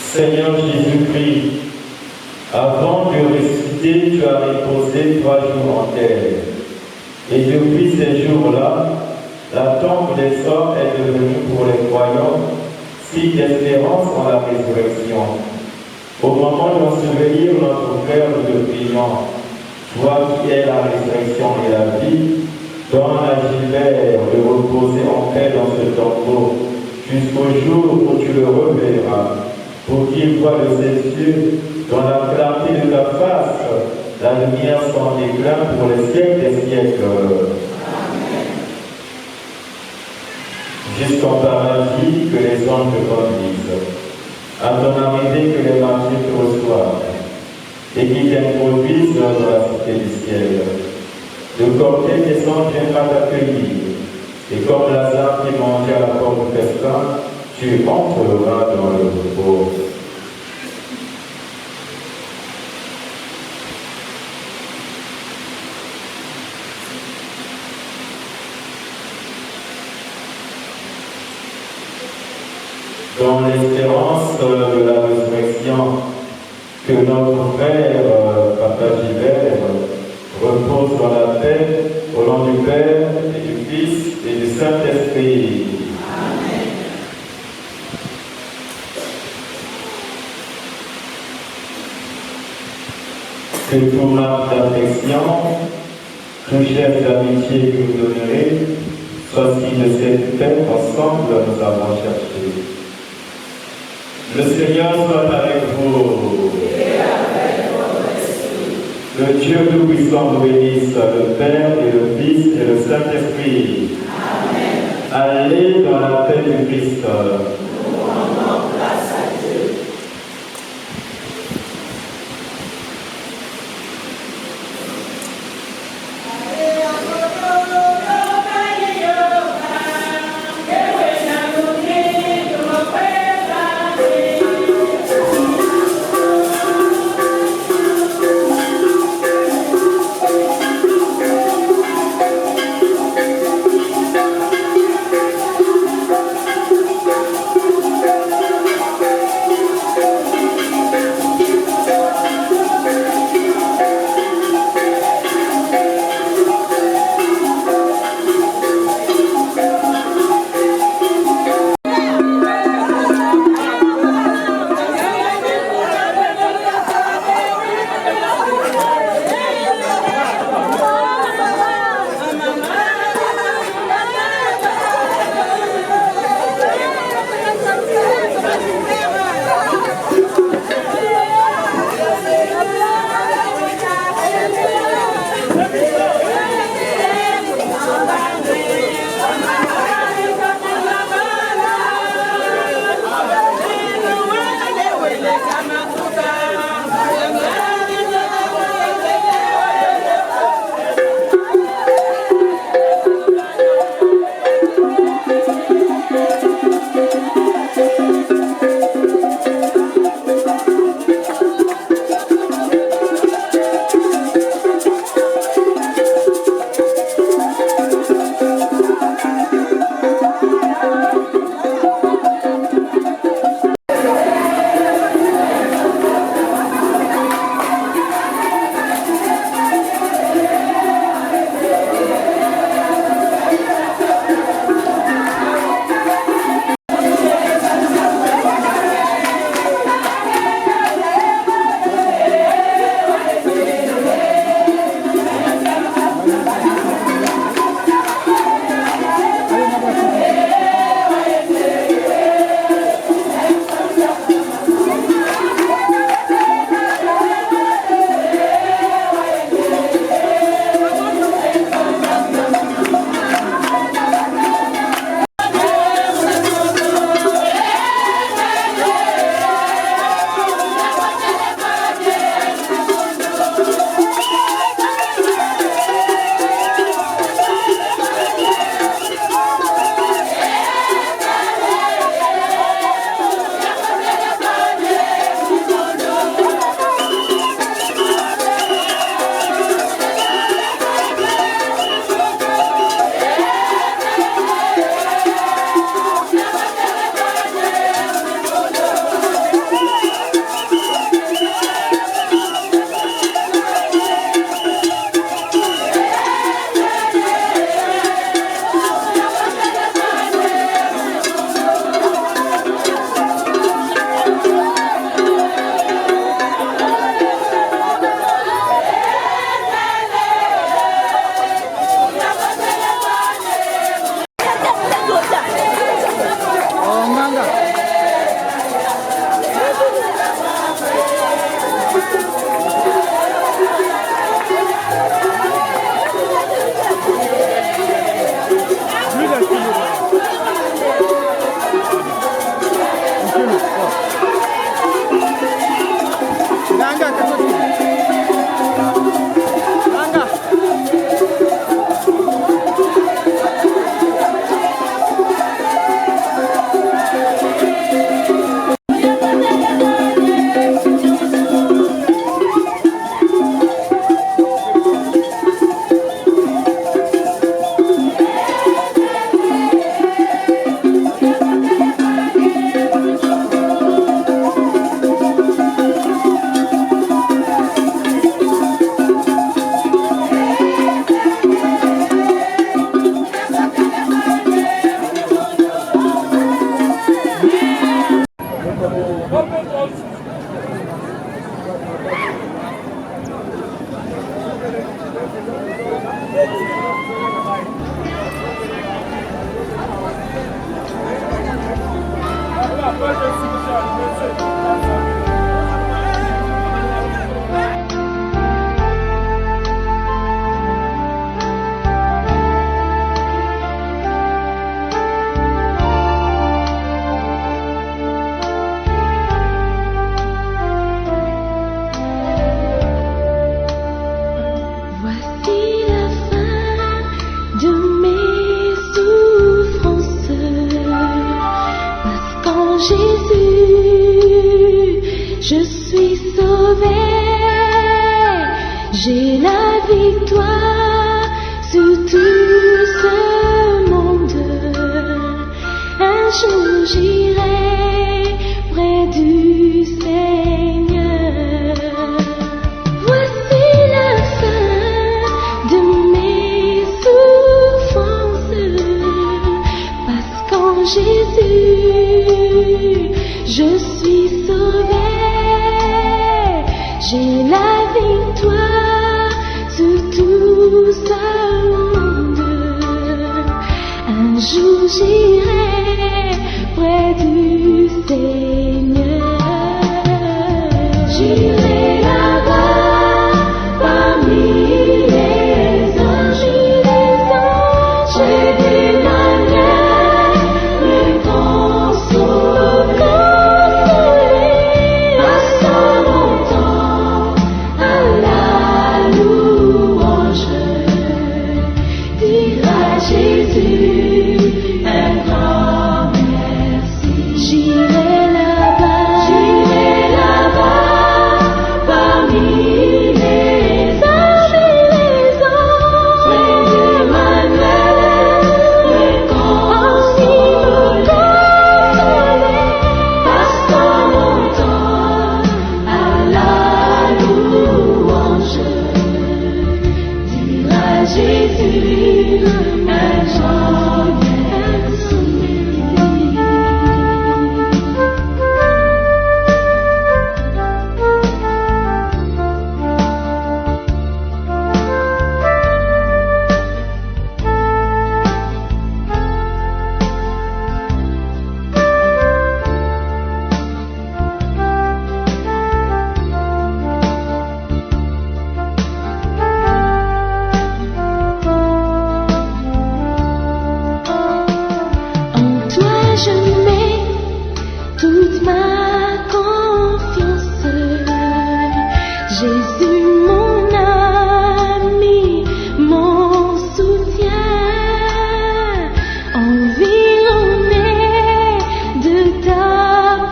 Seigneur Jésus-Christ, avant de ressusciter, tu as reposé 3 jours en terre. Et depuis ces jours-là, la tombe des hommes est devenue pour les croyants signe d'espérance en la résurrection. Au moment d'ensevelir notre Père, nous te prions, toi qui es la résurrection et la vie, donne à Gilbert de reposer en paix dans ce tombeau, jusqu'au jour où tu le reverras, pour qu'il voie de ses yeux, dans la clarté de ta face, la lumière sans éclat pour les siècles des siècles. Amen. Jusqu'en paradis, que les anges te conduisent, à ton arrivée que les martyrs te reçoivent, et qui t'introduisent dans la cité du ciel. Le cortège des anges viendra t'accueillir, et comme Lazare qui mangeait à la porte du festin, tu entreras dans le repos. dans l'espérance de la résurrection, que notre Père, Papa Gilbert, repose dans la paix au nom du Père et du Fils et du Saint-Esprit. Amen. Que tout marque d'affection, tout geste d'amitié que vous donnerez, soit signe de cette paix ensemble nous avons cherché. Le Seigneur soit avec vous. Et avec votre esprit. Le Dieu Tout-Puissant nous bénisse, le Père et le Fils et le Saint-Esprit. Amen. Allez dans la paix du Christ. Nous rendons grâce à Dieu. Thank you. J'ai la victoire sur tout ce monde. Un jour j'irai près du Seigneur. Voici la fin de mes souffrances, parce qu'en Jésus je suis sauvée. J'ai la victoire sur tout ce monde. Un jour j'irai près du Seigneur. J'irai là-bas parmi les anges, près d'Emmanuel, me consoler. Passant mon temps à la louange, dire à Jésus un grand merci. J'irai là-bas parmi les anges, près d'Emmanuel, me consoler. Passant mon temps à la louange, dire à Jésus un grand merci. En toi je mets toute ma confiance, Jésus mon ami, mon soutien, environné de ta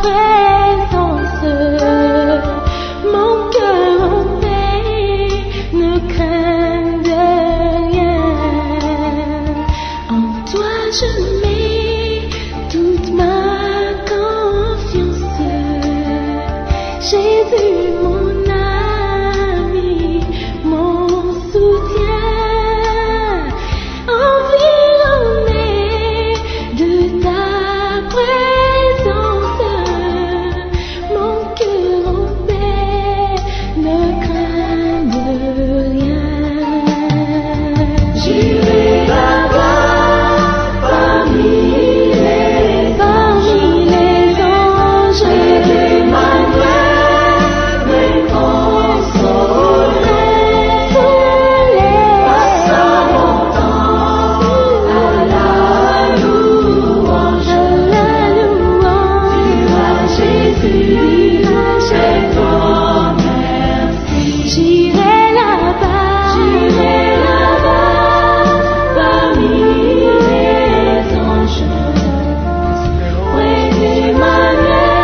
présence, mon cœur en paix ne craint de rien. En toi je mets toute ma confiance, Jésus mon ami, mon soutien, environné de ta présence, mon cœur en paix ne craint de rien. J'irai là-bas parmi les anges, près d'Emmanuel, me consoler. Passant mon temps à la louange, dire à Jésus un grand merci. J'irai là-bas parmi les anges, près d'Emmanuel,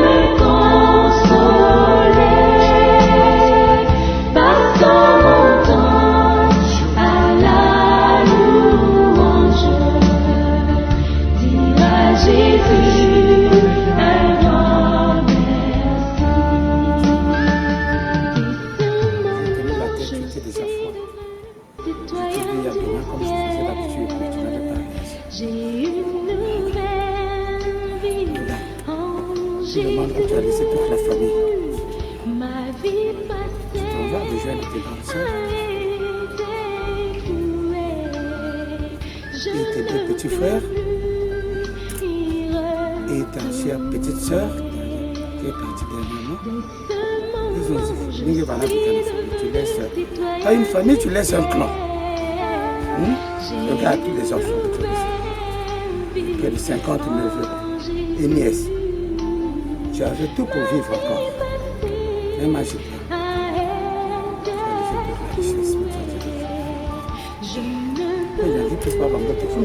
me consoler. Passant mon temps à la louange, dire à Jésus un grand merci. Tu étais déjà froid. Tu étais Citoyen demain comme je faisais d'habitude, mais tu n'avais pas réagi. j'ai une nouvelle vie en Tu demandes que tu as laissé toute la famille. Ma vie Tu passée t'en vas déjà avec tes grandes sœurs et tes deux petits frères et ta chère petite sœur qui est partie dernièrement. Ils ont dit, Ningue va là avec ta famille. Tu laisses. Tu as une famille, tu laisses un clan. Regarde tous les enfants que tu as. Près de 50 neveux et nièces. Tu avais tout pour vivre encore. Imagine. Tu as laissé toute la richesse. Il a dit plus pas vendre tout ça.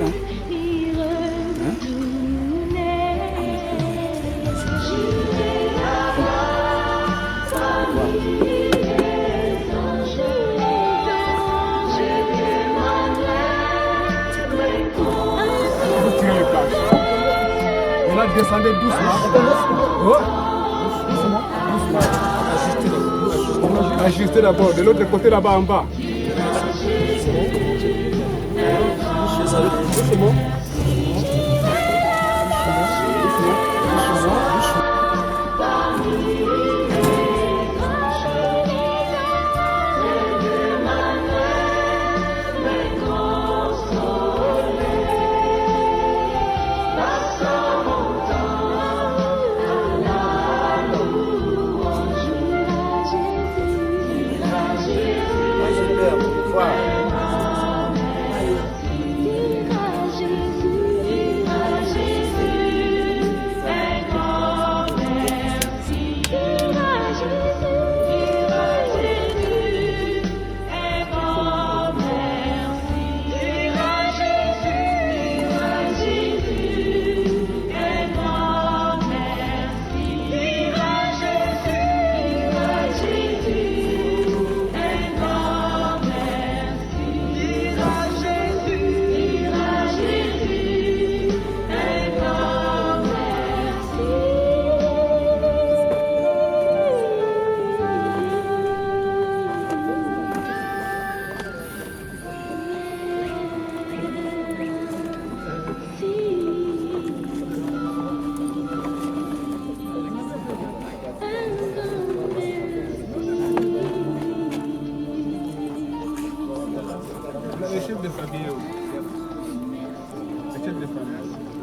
Descendez doucement. Doucement. Ajustez d'abord. De l'autre côté là-bas en bas. Doucement.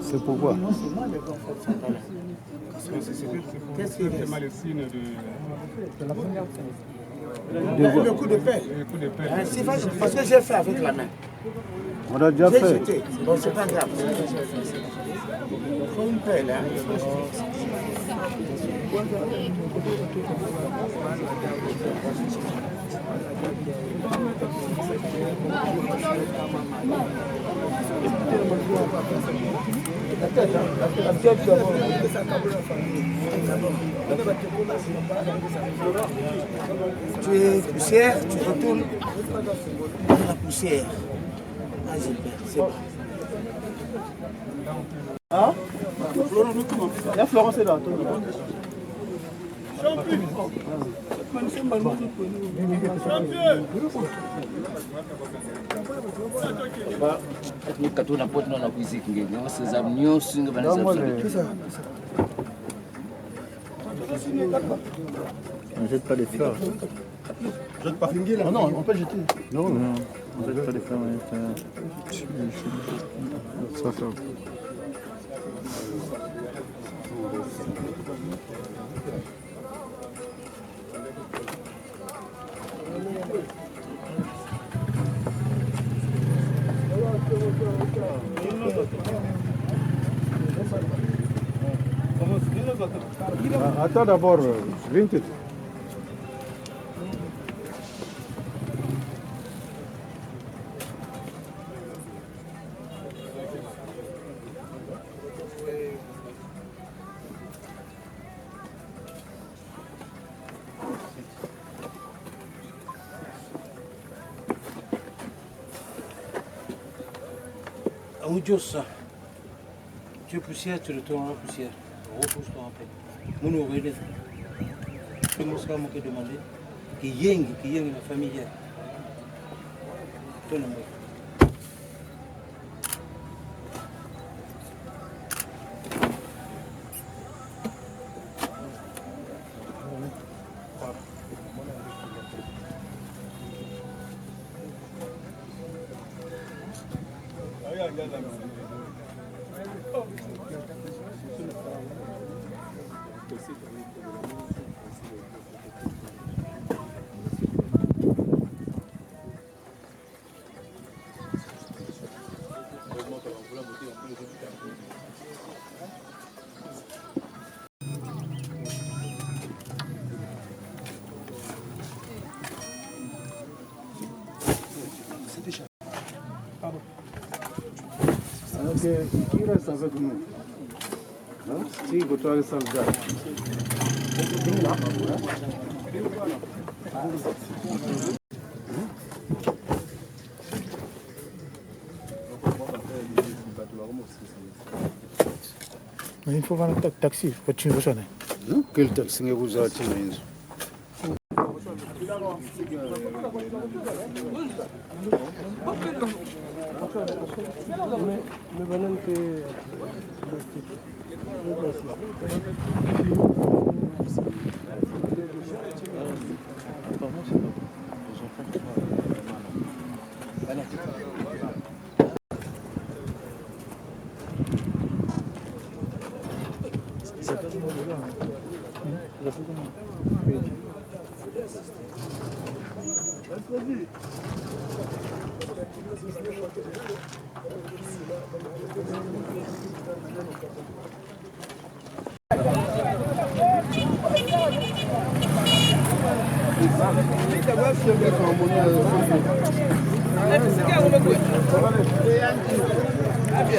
C'est pourquoi? Qu'est-ce qui est le signe de... Le coup de pelle. Le coup de pelle. C'est facile, parce que j'ai fait avec la main. On a déjà fait. Jeté. Bon, c'est pas grave. Il faut une pelle, hein. Tu es poussière, tu retournes dans la poussière. Vas-y, c'est bon. Ah? Il y a Florence là. On jette pas les fleurs. Jette pas. Oh non, on peut jeter. Non, non, on jette pas les fleurs. Ça fait. Attends d'abord, vingt. Aoudjos, tu es poussière, tu retournes en poussière. Repousse-toi en fait. Mon oreille, c'est mon frère qui demandé qui y la famille. Tout le monde. Qui reste avec nous? Si, vous trouvez ça le gars. Il faut voir un taxi. Tu veux ça? Quel taxi vous avez tiré?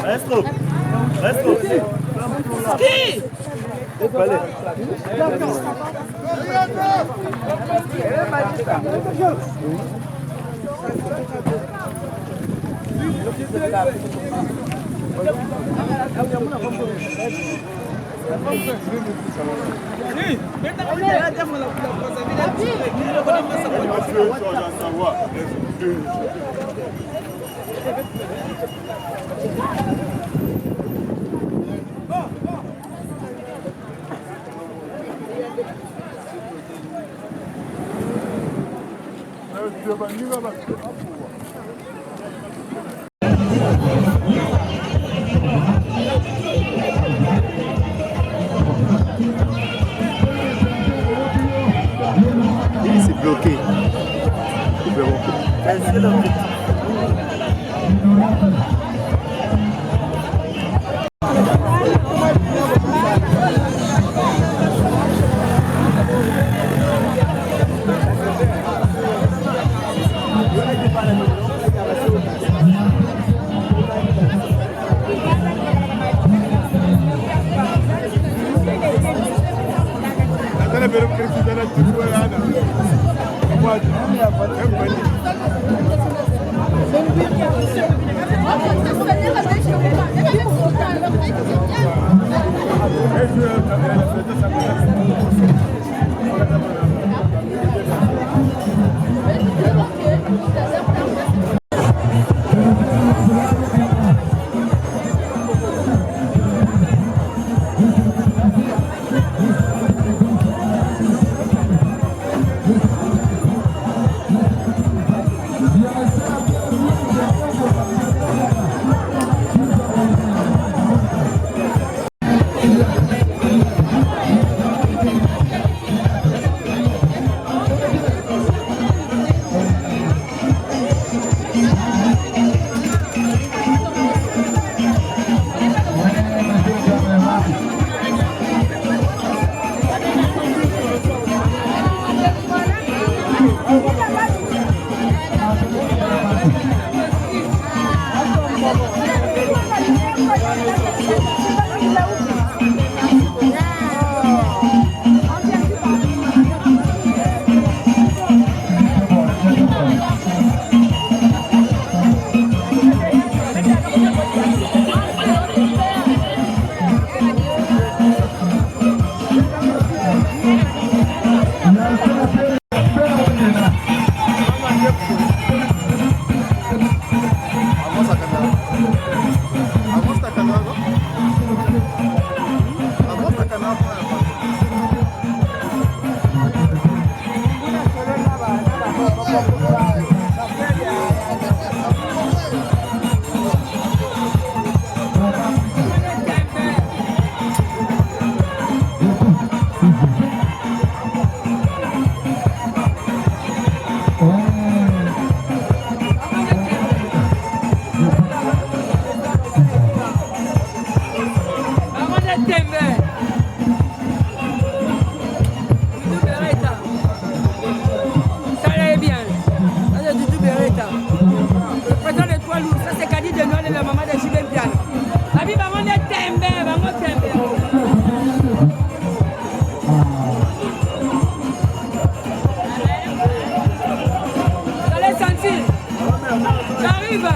Resto. Ski! C'est bloqué. J'arrive.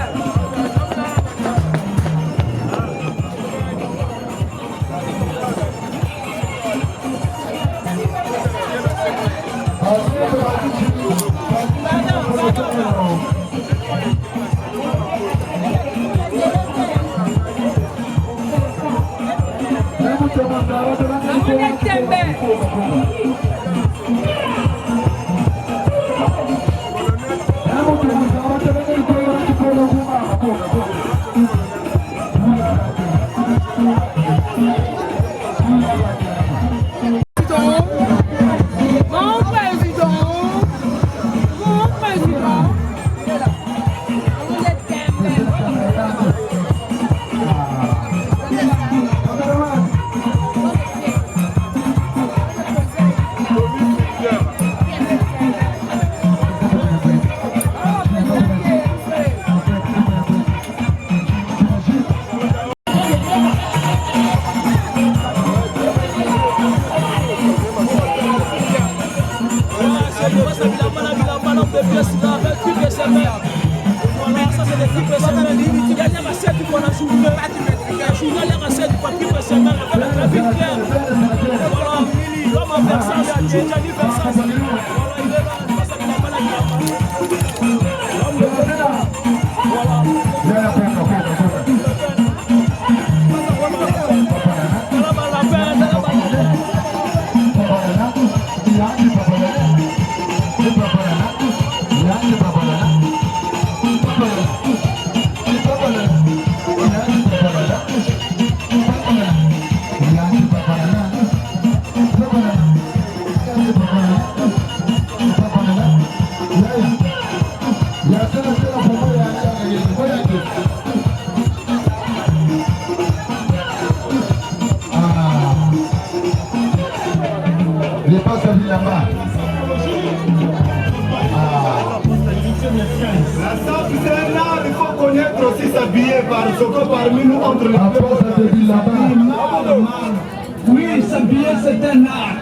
Oui, s'habiller c'est un art,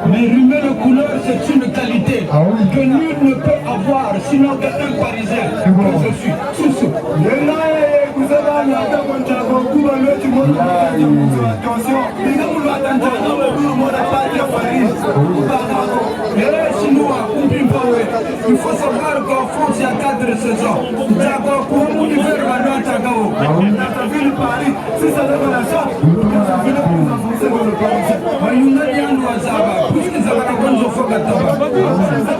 mais rimer de couleur c'est une qualité que nul ne peut avoir, sinon qu'un Parisien que je suis. Soussou. Il faut savoir qu'en France il y a 4 saisons. D'accord, pour l'univers va Tagao. La ville de Paris, c'est ça révélation. Mais il y a rien de hasard, puisque ça va répondre au foc à tabac.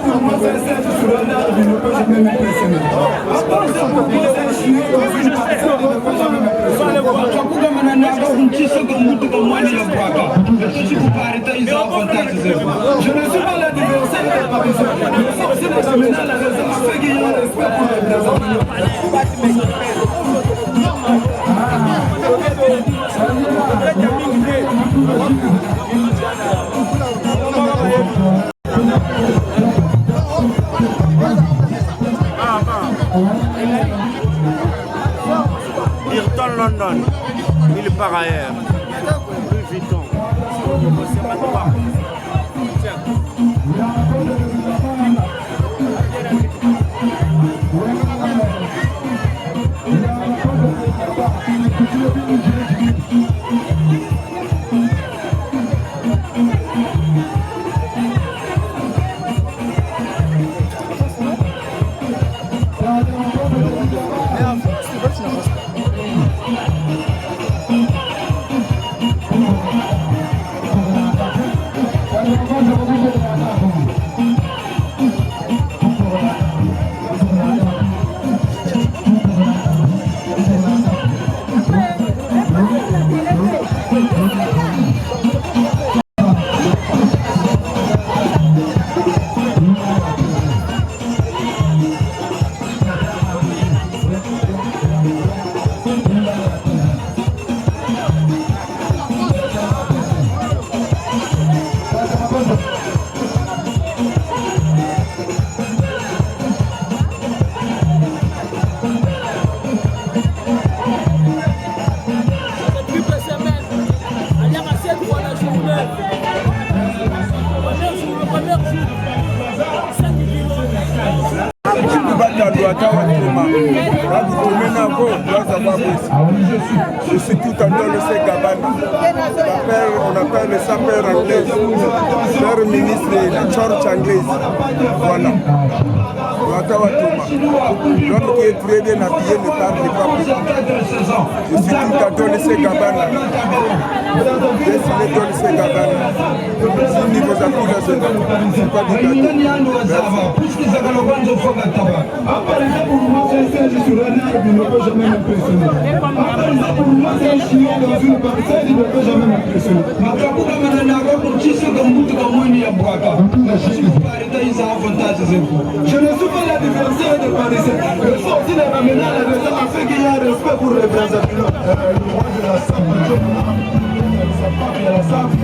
Pour moi, c'est sur le nord, je ne peux jamais m'impressionner. À part ça, pour moi, c'est un chien, je ne peux jamais m'impressionner. Je ne suis pas l'adversaire de Paris. Je ne suis pas la raison, ceux qui ont respect pour les présents. Il retourne London, il part ailleurs. Louis Vuitton. C'est pas toi. Je suis tout à l'heure le Gabana. On appelle sa père anglaise, père ministre de la church anglaise. Voilà. L'homme qui est très bien habillé ne parle pas plus. Je suis tout à l'heure le Gabana. Dessiné dans le Gabana. Si niveau d'application, c'est pas du je ne suis pas l'adversaire de Paris. Le sorti de la ménage a fait qu'il y a un respect pour les Brazzaville. Le roi de la Sable.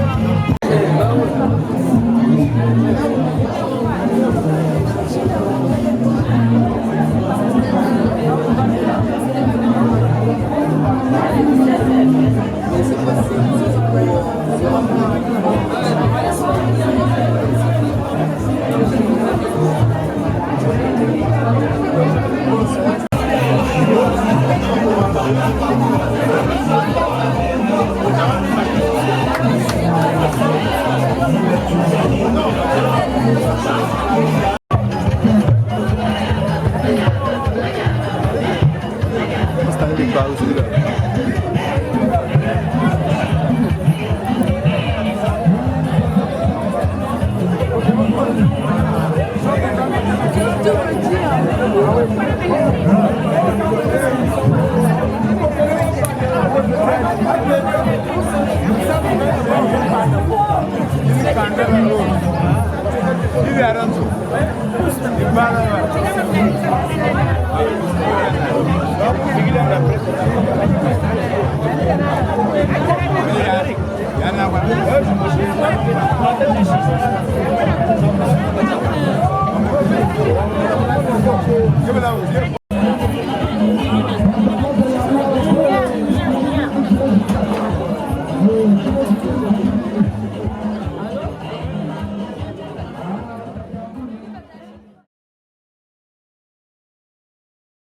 Thank you.